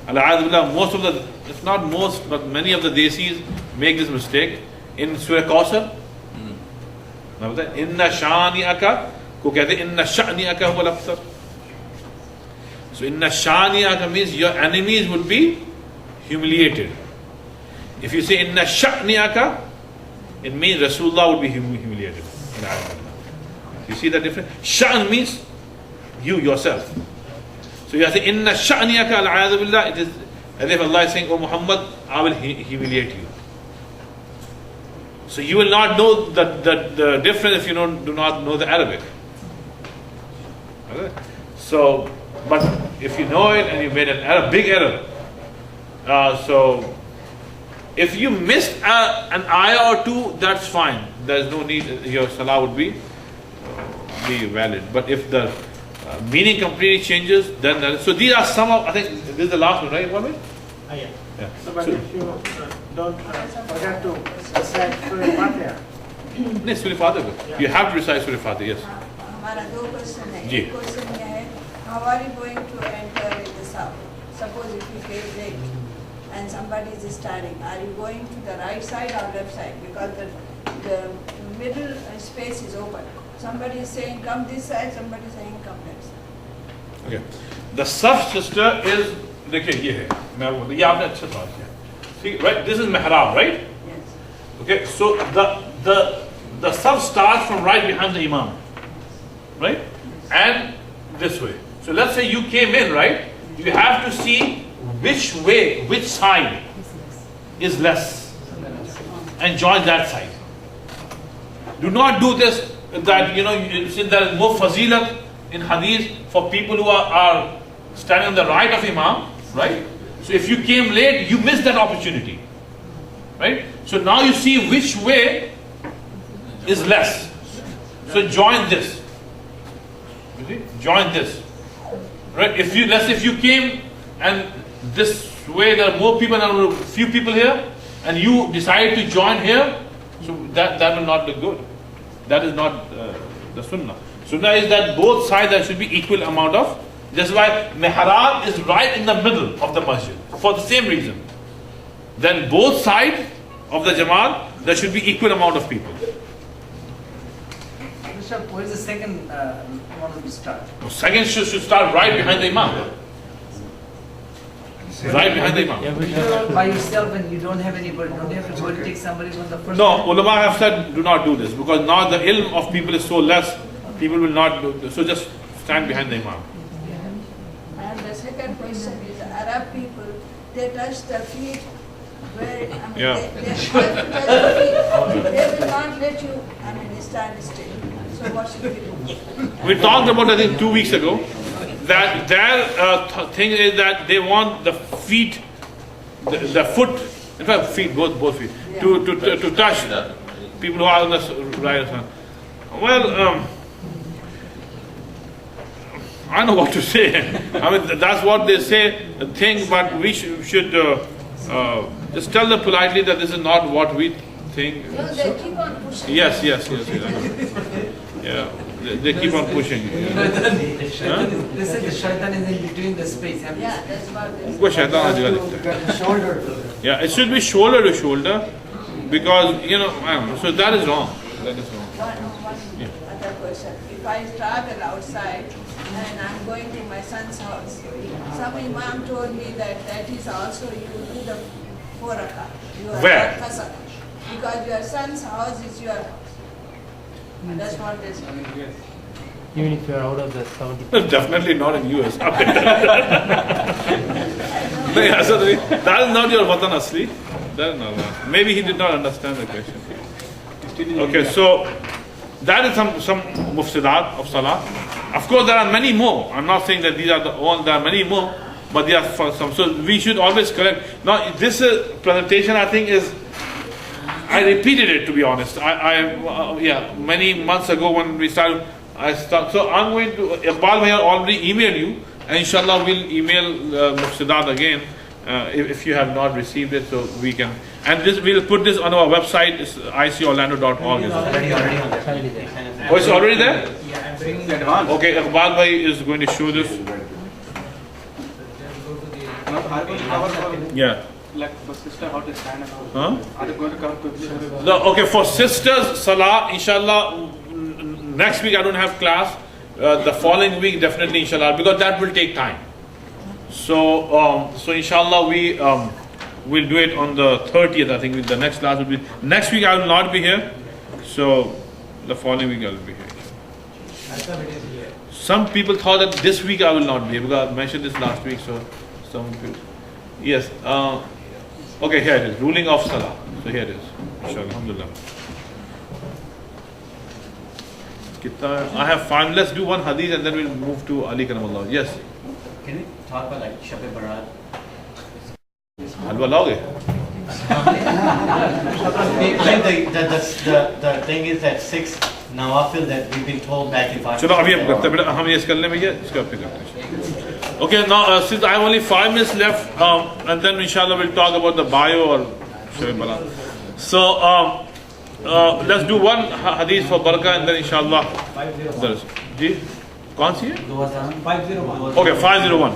Most of the, if not most, but many of the desis make this mistake. In Surah Kausar, inna shani'aka ko kehte inna sha'ni'aka huwa al-abtar. So inna shani'aka means your enemies would be humiliated. If you say inna sha'ni'aka, it means Rasulullah would be humiliated. You see the difference? Sha'n means you yourself. So you have to say inna sha'ni'aka al-'ayadu billah. It is as if Allah is saying, "Oh Muhammad, I will humiliate you." So you will not know the difference if you do not know the Arabic. Okay? So, but if you know it and you made an big error, so if you missed an ayah or two, that's fine. There's no need. Your salah would be valid. But if the meaning completely changes, then so these are some of. I think this is the last one, right? Yeah. So, but if you don't forget to recite Surah Fatiha. Yes, Surah Fatiha. You have to recite Surah Fatiha, yes. हमारा दो question है. जी. एक question यह है, how are you going to enter in the south? Suppose if you came late and somebody is starting, are you going to the right side or left side? Because the middle space is open. Somebody is saying come this side, somebody is saying come left side. Okay. The saf sister is, देखिए ये है, मैं बोलता ये आपने अच्छा सवाल किया. See, right? This is mihrab, right? Yes. Okay. So the saf starts from right behind the imam, right? And this way. So let's say you came in, right? You have to see which way, which side is less, and join that side. Do not do this. That since there is more fazilat in hadith for people who are standing on the right of imam, right? So if you came late, you missed that opportunity, right? So now you see which way is less. So join this. You see? Join this, right? If you came and this way there are more people and few people here, and you decided to join here, so that will not look good. That is not the sunnah. Sunnah is that both sides there should be equal amount of. That's why mihrab is right in the middle of the masjid for the same reason. Then both sides of the Jamaat there should be equal amount of people. Bishop, where is the second one to start? Second should start right behind the imam. Right behind the imam. You're by yourself and you don't have anybody. Don't you have to go and take somebody from the first? No, ulama have said do not do this because now the ilm of people is so less. People will not do this. So just stand behind the imam. And the second question is Arab people, they touch their feet where, Yeah. they touch their feet. They will not let you, stand still. So what should we do? We talked about, I think, 2 weeks ago, that their thing is that they want the feet, the foot, in fact, feet, both feet, to touch people who are on the right hand. Well, I know what to say. That's what they say, the thing, but we should just tell them politely that this is not what we think. No, they keep on pushing. Yes. Yeah, they keep on pushing. They said the shaitan is in between the space. Yeah, that's what they उनको शैतान हर जगह दिखता है. Shoulder. Yeah, it should be shoulder to shoulder, because I don't know, so that is wrong. That is wrong. One other question. If I travel outside and I'm going to my son's house, some imam told me that is also you do the 4 rakah. Where? Because your son's house is your house. And that's what they say. Even if you are out of the 70. Definitely not in US. That is not your watan asli. That is not. Maybe he did not understand the question. Okay, so that is some mufsidat of salah. Of course, there are many more. I'm not saying that these are the all. There are many more. But yeah, for some, so we should always correct. Now this presentation, I think, is, I repeated it, to be honest. Yeah, many months ago when we started, so I'm going to, Iqbal Bhaiya already emailed you, and inshallah we'll email Mufsidat again if you have not received it, so we can, and this, we'll put this on our website, it's icorlando.org. Oh, it's already there? Yeah, I'm bringing the advance. Okay, Iqbal Bhai is going to show this. Yeah. Like for sister, how to stand and how Huh? are they going to come to No, okay, for sisters, Salah, inshallah, next week I don't have class. The following week, definitely, inshallah, because that will take time. So, so inshallah, we'll do it on the 30th. I think the next class will be. Next week I will not be here. So, the following week I will be here. Some people thought that this week I will not be here because I mentioned this last week. So, some people. Yes. Okay, here it is. Ruling of Salah. So here it is. Inshallah, alhamdulillah. I have 5. Let's do one hadith and then we'll move to Ali Karamallah. Yes. Can we talk about like Shab Barat? Halwa laoge? The thing is that 6 nawafil that we've been told back in Pakistan. चलो अभी हम करते हैं बेटा हम ये इस करने में ये इसका पे करते हैं. Okay, now since I have only 5 minutes left, and then inshallah we'll talk about the bio or Shab Barat. So let's do one hadith for barakah and then inshallah. 501. जी कौन सी है? 501. Okay, 501.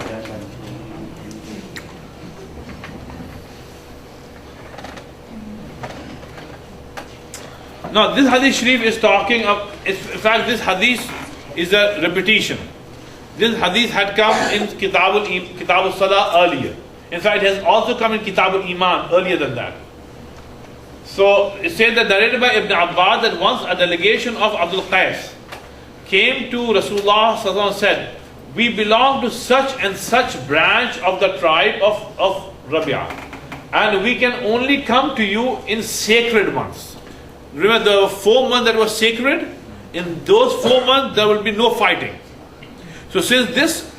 Now this hadith sharif is talking of, in fact this hadith is a repetition. This hadith had come in Kitab al-Salah earlier. In fact it has also come in Kitab al-Iman earlier than that. So it says that narrated by Ibn Abbas that once a delegation of Abdul Qais came to Rasulullah sallallahu and said, we belong to such and such branch of the tribe of Rabi'ah, and we can only come to you in sacred months. Remember the 4 months that were sacred, in those 4 months there will be no fighting. So since this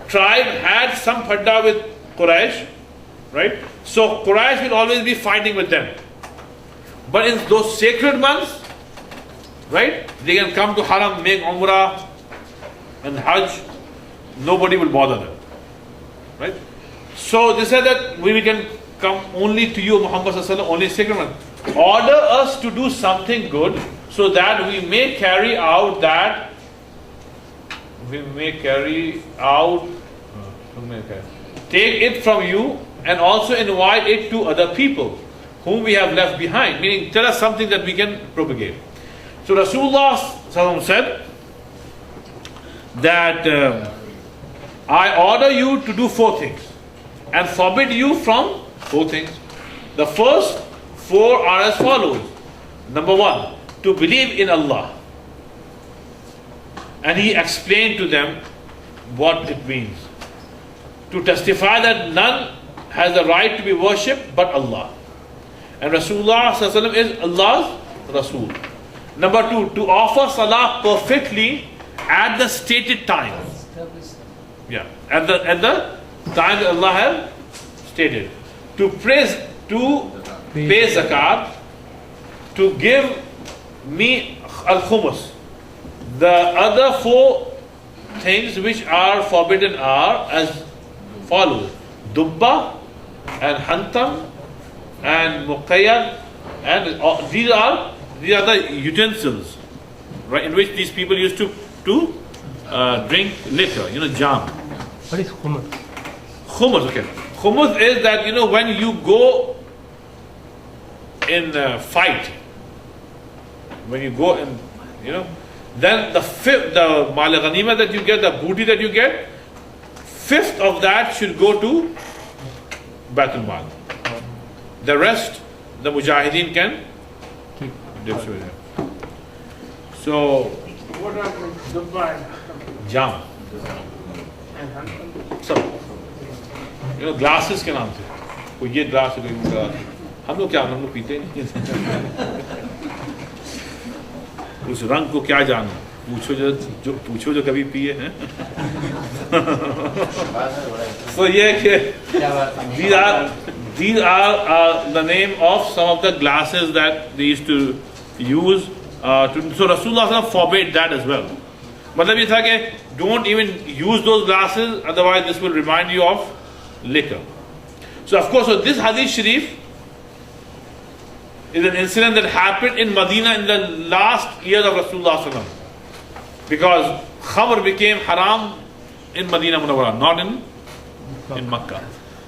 tribe had some padda with Quraysh, right? So Quraysh will always be fighting with them. But in those sacred months, right, they can come to Haram, make Umrah and Hajj, nobody will bother them, right? So they said that we can come only to you, Muhammad sallallahu alaihi wasallam, only sacred months. Order us to do something good so that we may carry out that, take it from you and also invite it to other people whom we have left behind, meaning tell us something that we can propagate. So Rasulullah sallallahu said that I order you to do 4 things and forbid you from 4 things. The first 4 are as follows. Number 1, to believe in Allah. And he explained to them what it means. To testify that none has the right to be worshipped but Allah. And Rasulullah sallallahu is Allah's Rasul. Number 2, to offer salah perfectly at the stated time. Yeah, at the time that Allah has stated. To pay zakat, to give me al-khumus. The other 4 things which are forbidden are as follows: dubba and hantam and muqayyad, and these are the utensils, right, in which these people used to drink liquor, jam. What is khumus? Khumus, okay. Khumus is that, when you go in a fight, when you go in, then the mal ghanima that you get, the booty that you get, 1/5 of that should go to Baitul Mal. The rest, the mujahideen can distribute it. So, what are Dubai? Jam. So, glasses के नाम से, कोई ये glass है, कोई वो glass है. हम लोग पीते नहीं. उस रंग को क्या जानना. पूछो जो कभी पिए हैं. So these are the name of some of the glasses that they used to use. So Rasulullah forbade that as well. मतलब ये था कि don't even use those glasses, otherwise this will remind you of liquor. So of course, so this hadith sharif is an incident that happened in Medina in the last year of Rasulullah sallallahu alaihi wasallam. Because khamr became haram in Medina Munawwara, not in Makkah.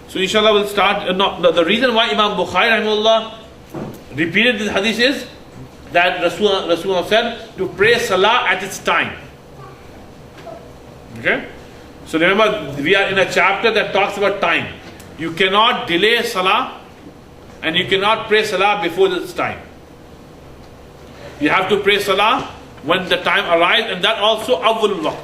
So inshallah we'll start. The reason why Imam Bukhari rahimahullah repeated this hadith is that Rasulullah said to pray Salah at its time. Okay? So remember, we are in a chapter that talks about time. You cannot delay Salah and you cannot pray Salah before its time. You have to pray Salah when the time arrives, and that also awwalul waqt,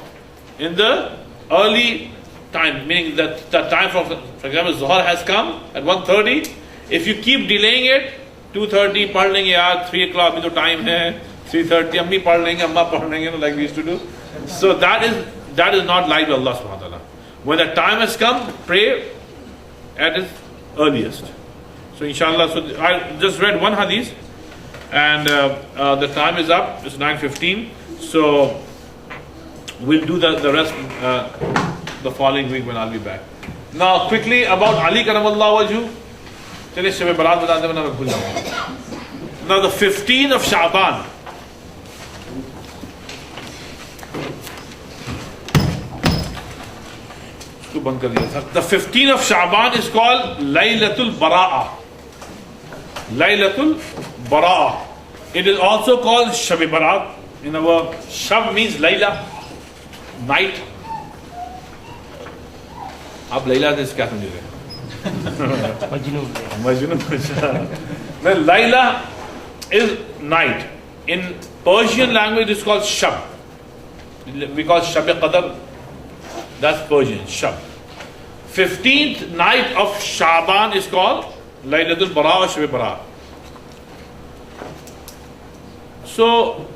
in the early time, meaning that the time for example Zuhr has come at 1:30. If you keep delaying it, 2:30 पढ़ लेंगे यार, 3 o'clock अभी तो time है, 3:30 अम्मी पढ़ लेंगे, अम्मा पढ़ लेंगे, like we used to do. So that is not like Allah subhanahu wa ta'ala. When the time has come, pray at its earliest. So inshallah, so I just read one hadith, and the time is up. It's 9:15. So we'll do the rest the following week when I'll be back. Now quickly about Ali karamallahu wajhu. चलिए शब बारात बता दें, मैं भूल जाऊंगा. Now the 15th of Sha'ban. इसको बंद कर दिया था. The 15th of Sha'ban is called Laylatul Bara'a. Laylatul Bara'a. It is also called Shab Barat. In our Shab means Layla, night. आप Layla से क्या समझ रहे हैं? Majnun. Then Layla is night. In Persian language, it's called Shab. We call Shab Qadr. That's Persian, Shab. 15th night of Sha'ban is called Laylatul Bara or Shab Bara. So,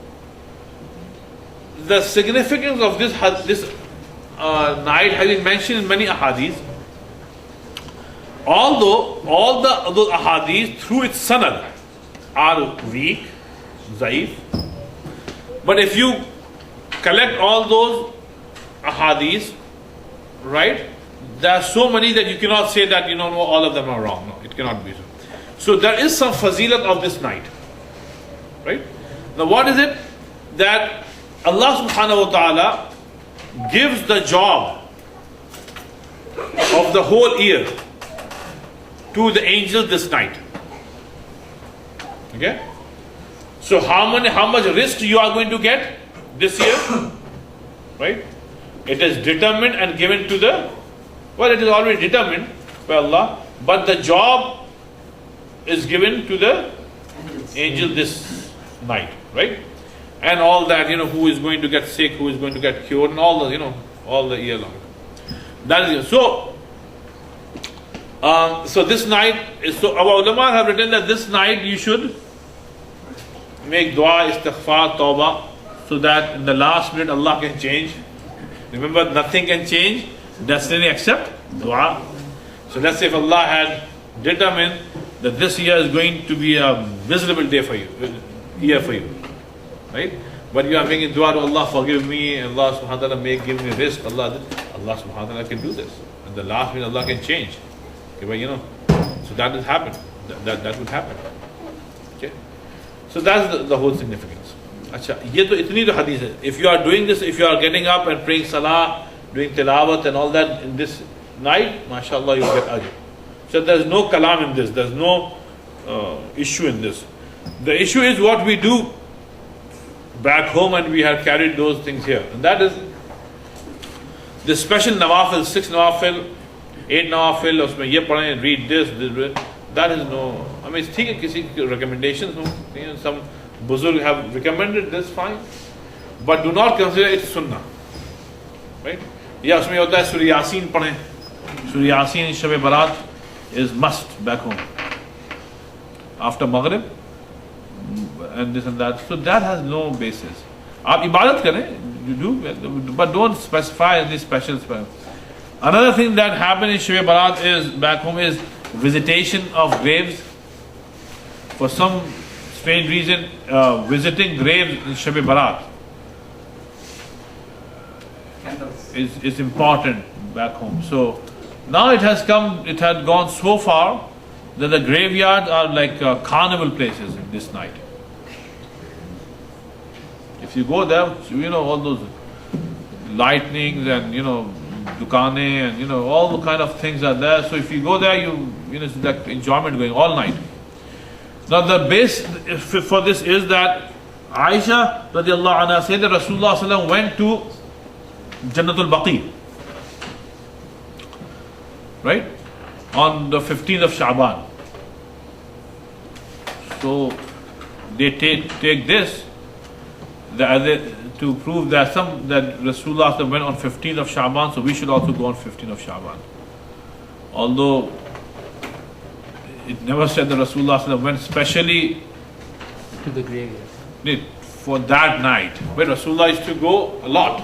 the significance of this night has been mentioned in many ahadith. Although all those ahadith through its sanad are weak, zaif, but if you collect all those ahadith, right, there are so many that you cannot say that all of them are wrong. No, it cannot be so. So there is some fazilat of this night, right? Now what is it? That Allah subhanahu wa ta'ala gives the job of the whole year to the angels this night. Okay? So how much risk you are going to get this year? Right? It is determined and given to it is already determined by Allah, but the job is given to the angel this night, right? And all that, who is going to get sick, who is going to get cured, and all the year long. That is so. So this night, our ulama have written that this night you should make dua, istighfar, tawbah, so that in the last minute Allah can change. Remember, nothing can change destiny except dua. So let's say if Allah had determined that this year is going to be a miserable year for you, right? But you are making dua to Allah, forgive me, and Allah subhanahu wa ta'ala give me risk. Allah subhanahu wa ta'ala can do this. And the last minute Allah can change. Okay, but so that will happen. That would happen. Okay? So that's the whole significance. Achha, ye to itni to hadith hai. If you are doing this, if you are getting up and praying salah, doing tilawat and all that in this night, mashallah, you will get ajr. So there is no kalam in this. There is no issue in this. The issue is what we do back home, and we have carried those things here. And that is the special nawafil, 6 nawafil, 8 nawafil, usme ye padhe, read this, that is no. I mean, it's theek hai, kisi recommendations, some Buzurg have recommended this, fine. But do not consider it sunnah. Right? Yeah, usme hota hai Surah Yasin padhe. Surah Yasin in Shab Barat is must back home. After Maghrib, and this and that. So that has no basis. आप इबादत करें, you do, but don't specify any special. Another thing that happened in Shab Barat is back home is visitation of graves. For some strange reason, visiting graves in Shab Barat is important back home. So now it had gone so far that the graveyards are like carnival places in this night. If you go there, all those lightnings and dukane and all the kind of things are there. So if you go there, it's like enjoyment going all night. Now the base for this is that Aisha radiallahu anha said that Rasulullah sallallahu went to Jannatul Baqi, right, on the 15th of Shaban. So they take this to prove that Rasulullah went on 15th of Shaban, so we should also go on 15th of Shaban. Although it never said that Rasulullah went specially to the graveyard for that night, but Rasulullah used to go a lot.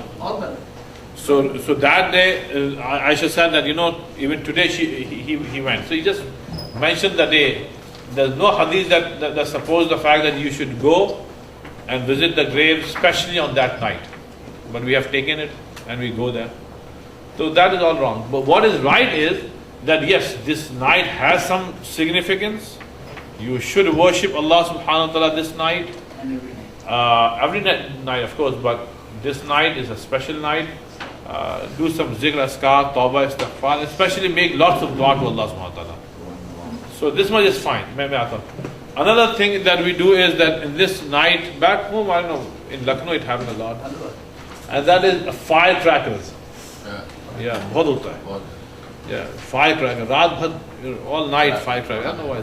So that day, Aisha said that even today he went. So he just mentioned the day. There's no hadith that suppose the fact that you should go and visit the grave, especially on that night. But we have taken it and we go there. So that is all wrong. But what is right is that yes, this night has some significance. You should worship Allah subhanahu wa ta'ala this night. Every night, of course, but this night is a special night. Do some zikr, askar, tawbah, istighfar, especially make lots of dua to Allah subhanahu wa ta'ala. So this much is fine. Another thing that we do is that in this night, back home, I don't know, in Lucknow it happens a lot. And that is firecrackers. Yeah, bahut hota hai. Yeah, firecracker. Raat bhar, all night firecracker. I don't know why.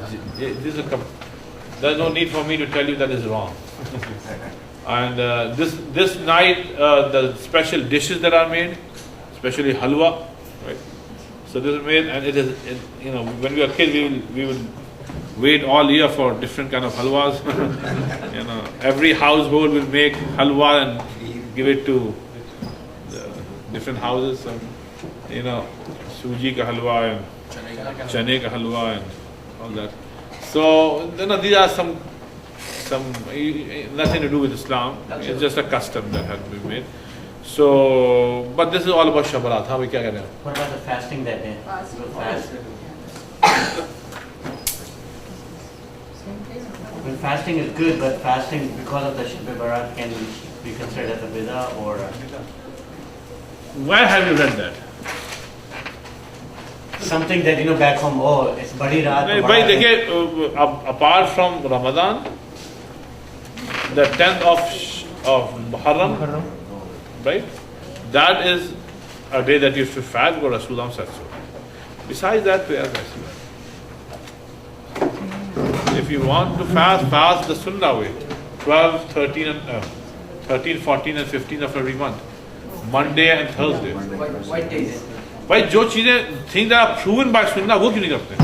There's no need for me to tell you that is wrong. And this night, the special dishes that are made, especially halwa, right? So this is made, and it is, when we were kids, we would wait all year for different kind of halwas. Every household will make halwa and give it to the different houses. Suji ka halwa and chane ka halwa and all that. So these are some nothing to do with Islam. It's just a custom that has been made. So, but this is all about Shab Barat. What about the fasting that day? Fast. Well, fasting is good, but fasting because of the Shab Barat can be considered as a bid'ah or where have you read that? Something that back home, it's Badi Raat. Apart from Ramadan, the 10th of Muharram, right? That is a day that you should fast, but Rasulullah said so. Besides that, if you want to fast the Sunnah way. 12, 13, 14 and 15 of every month. Monday and Thursday. White days. भाई जो चीजें things that are proven by Sunnah वो क्यों नहीं करते?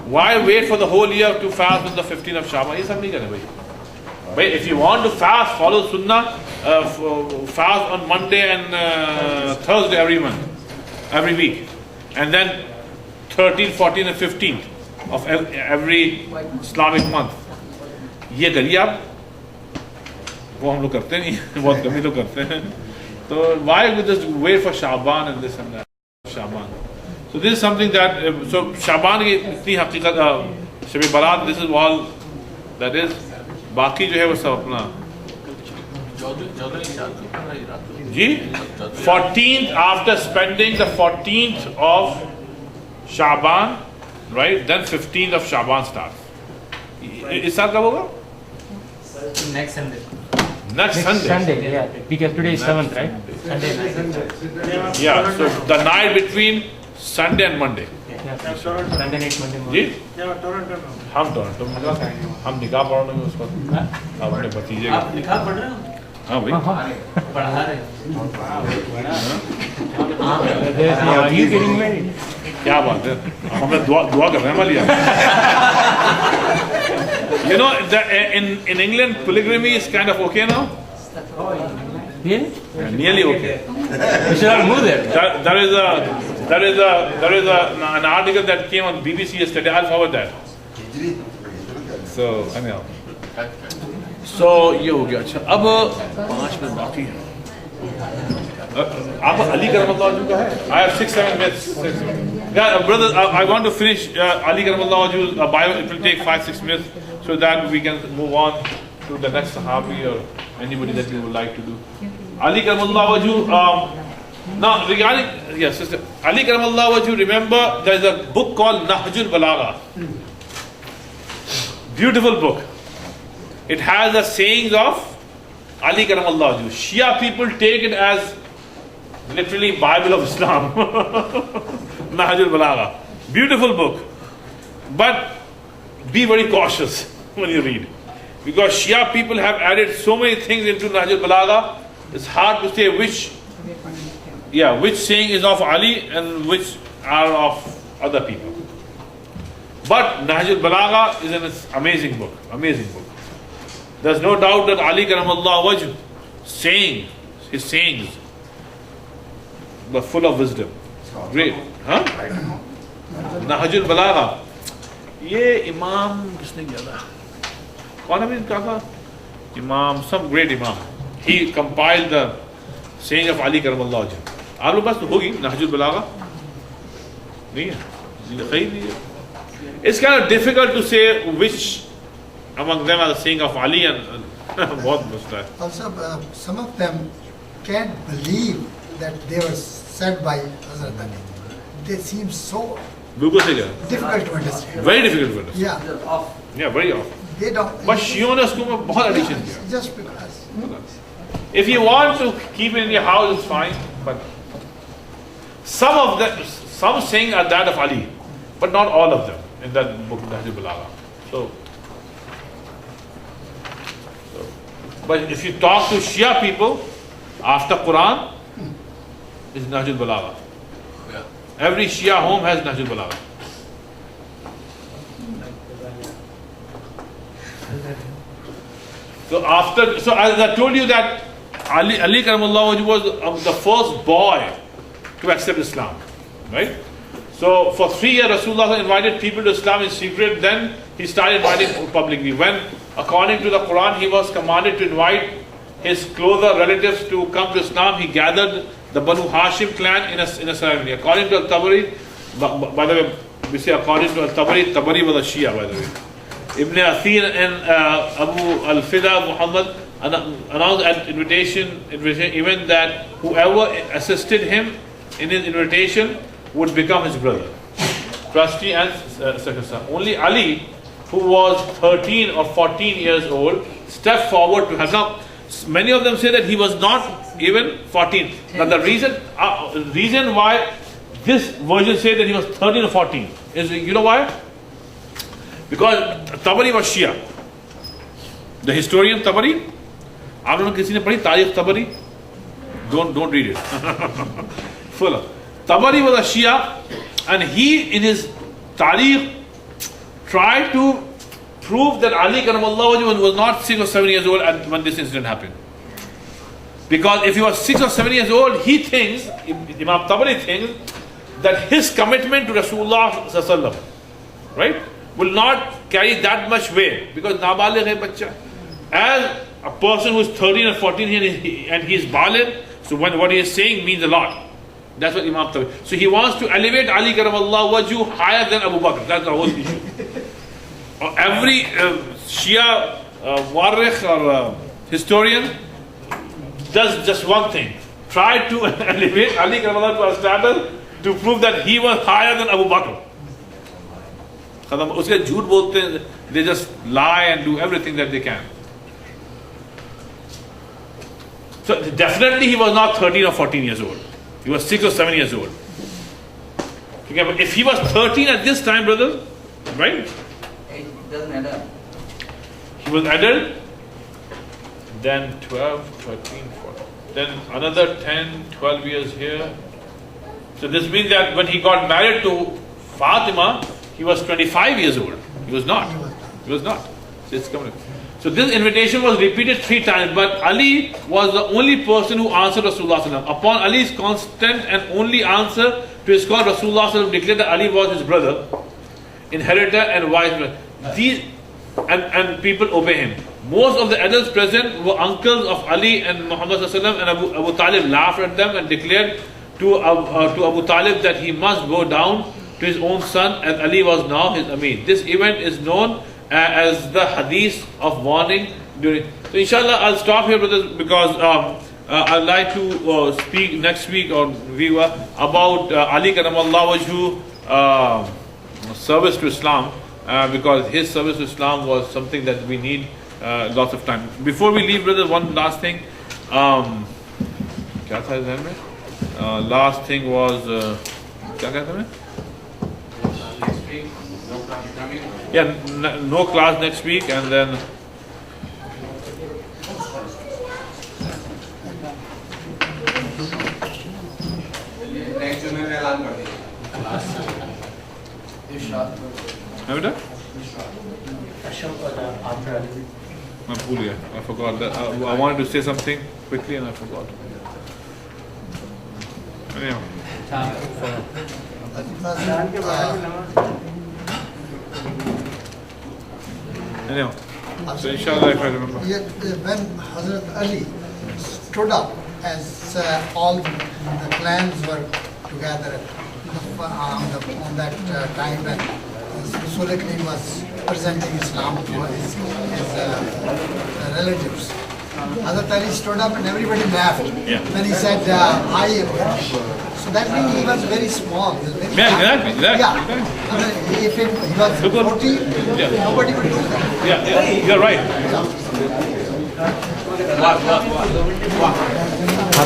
Why wait for the whole year to fast on the 15th of Shaban? ये सब नहीं करने भाई. But if you want to fast, follow Sunnah, fast on Monday and Thursday every month, every week. And then 13th, 14th and 15th of every Islamic month. ये करिए आप, वो हम लोग करते नहीं, बहुत कम ही लोग करते हैं. So why we just wait for Shaban and this and that? Shaban. So this is something that, so Shaban की इतनी हकीकत, शब बारात, this is all that is. बाकी जो है वो सब अपना जी 14th after spending the 14th of Shaban, right? Then 15th of Shaban starts. इस साल कब होगा? Next Sunday. Next Sunday. Yeah, because today is 7th, right? Sunday. Yeah, so the night between Sunday and Monday. Sunday night, Monday morning. जी? हम Toronto में हम निकाह पढ़ रहे हैं उस वक्त अपने भतीजे आप निकाह पढ़ रहे हो? हाँ भाई पढ़ा रहे Are you getting married? क्या बात है हमने दुआ कर रहे हैं Mallya. You know, in England polygamy is kind of okay now. Really? Nearly okay. You should have moved there. There is an article that came on BBC yesterday. I'll forward that. So anyhow. So ये हो गया. अच्छा अब 5 minute बाकी है. आप अली करमल्लाह वजह का है? I have 6-7 minutes. Yeah, brothers, I want to finish Ali Karamallahu Wajhu's bio. It will take 5-6 minutes so that we can move on to the next Sahabi or anybody that you would like to do. Ali Karamallahu Wajhu. Now, regarding, yes, sister, Ali Karamallahu Wajhu, remember there is a book called Nahjul Balagha. Beautiful book. It has the sayings of Ali Karamallahu Wajhu. Shia people take it as literally Bible of Islam. Nahjul Balagha. Beautiful book. But be very cautious when you read. Because Shia people have added so many things into Nahjul Balagha, it's hard to say which saying is of Ali and which are of other people. But Nahjul Balagha is an amazing book. Amazing book. There's no doubt that Ali Karamallahu Wajh his sayings were full of wisdom. Great. Huh? Nahjul Balagha. ये Imam किसने किया था? कौन है इनका था? Imam, some great Imam. He compiled the saying of Ali Karamallahu Wajh. आप लोग पास तो होगी Nahjul Balagha? नहीं है? It's kind of difficult to say which among them are the saying of Ali and बहुत मुश्किल है. Also, some of them can't believe that they were said by Hazrat Ali. They seem so difficult to understand. Very difficult to understand. Yeah. Yeah, very off. They don't. But Shion ने उसको बहुत addition किया. Just because. If you want to keep it in your house, it's fine. But some saying are that of Ali, but not all of them in that book Nahjul Balagha. So, but if you talk to Shia people after Quran, it's Nahjul Balagha. Yeah. Every Shia home has Nahjul Balagha. So as I told you that Ali Karamallahu Wajh was the first boy to accept Islam, right? So for 3 years Rasulullah invited people to Islam in secret, then he started inviting publicly. When according to the Quran he was commanded to invite his closer relatives to come to Islam, he gathered the Banu Hashim clan in a ceremony. According to Al-Tabari, by the way, we say according to Al-Tabari, Tabari was a Shia, by the way. Ibn Athir and Abu Al-Fida Muhammad announced at invitation event that whoever assisted him in his invitation would become his brother, trustee and secretary. Only Ali, who was 13 or 14 years old, stepped forward to help. Now, many of them say that he was not even 14. But the reason why this version says that he was 13 or 14 is, you know why? Because Tabari was Shia. The historian Tabari, I don't know if you have read Tariq Tabari. Don't read it. Full. Tabari was a Shia, and he in his Tariq tried to prove that Ali Karamallahu Wajh was not 6 or 7 years old when this incident happened. Because if he was 6 or 7 years old, he thinks, Imam Tabari thinks, that his commitment to Rasulullah, right, will not carry that much weight. Because nabaligh hai bachcha. As a person who is 13 or 14 and he is baligh, so what he is saying means a lot. That's what Imam Tabari. So he wants to elevate Ali Karamallahu Wajhu higher than Abu Bakr. That's the whole issue. Every Shia Muarrikh or historian does just one thing. Try to elevate Ali Karamallahu to a standard to prove that he was higher than Abu Bakr. उसके झूठ बोलते हैं, they just lie and do everything that they can. So definitely he was not 13 or 14 years old. He was 6 or 7 years old. Okay, but if he was 13 at this time, brother, right? It doesn't add up. He was adult, then 12, 13, 14, then another 10, 12 years here. So this means that when he got married to Fatima, he was 25 years old. He was not. So it's coming. So So this invitation was repeated 3 times, but Ali was the only person who answered Rasulullah sallallahu alaihi wasallam. Upon Ali's constant and only answer to his call, Rasulullah sallallahu alaihi wasallam declared that Ali was his brother, inheritor and wise man. And people obey him. Most of the adults present were uncles of Ali and Muhammad sallallahu alaihi wasallam, and Abu Talib laughed at them and declared to Abu Talib that he must go down to his own son, as Ali was now his Amir. This event is known as the hadith of warning during. So inshallah I'll stop here, brothers, because I'd like to speak next week or viewer about Ali Karamallahu Wajhu service to Islam, because his service to Islam was something that we need lots of time. Before we leave, brothers, one last thing. क्या था ज़हन में? Last thing was क्या कहते हैं? Yeah, no class next week, and then have you done? I forgot that. I wanted to say something quickly and I forgot. Anyhow. Anyhow, so inshallah if I remember. When Hazrat Ali stood up, as all the clans were together on that time when Rasul Kareem was presenting Islam to his relatives, Hazrat Ali stood up and everybody laughed. Yeah. When he said, I am. So that means he was very small. Very exactly. Yeah. I mean, if he was 40, nobody would do that. Yeah, you're right.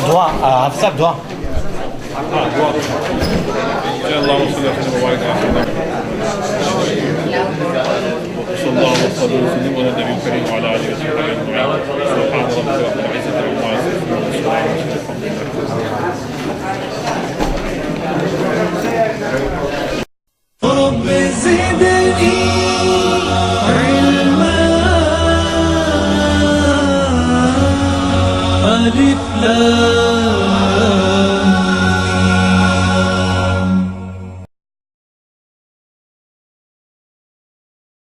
Dua, Hafsab dua. صلى الله وسلم على النبي الكريم وعلى اله وصحبه اجمعين. سبحان ربك رب العزه عما يصفون وسلام على المرسلين.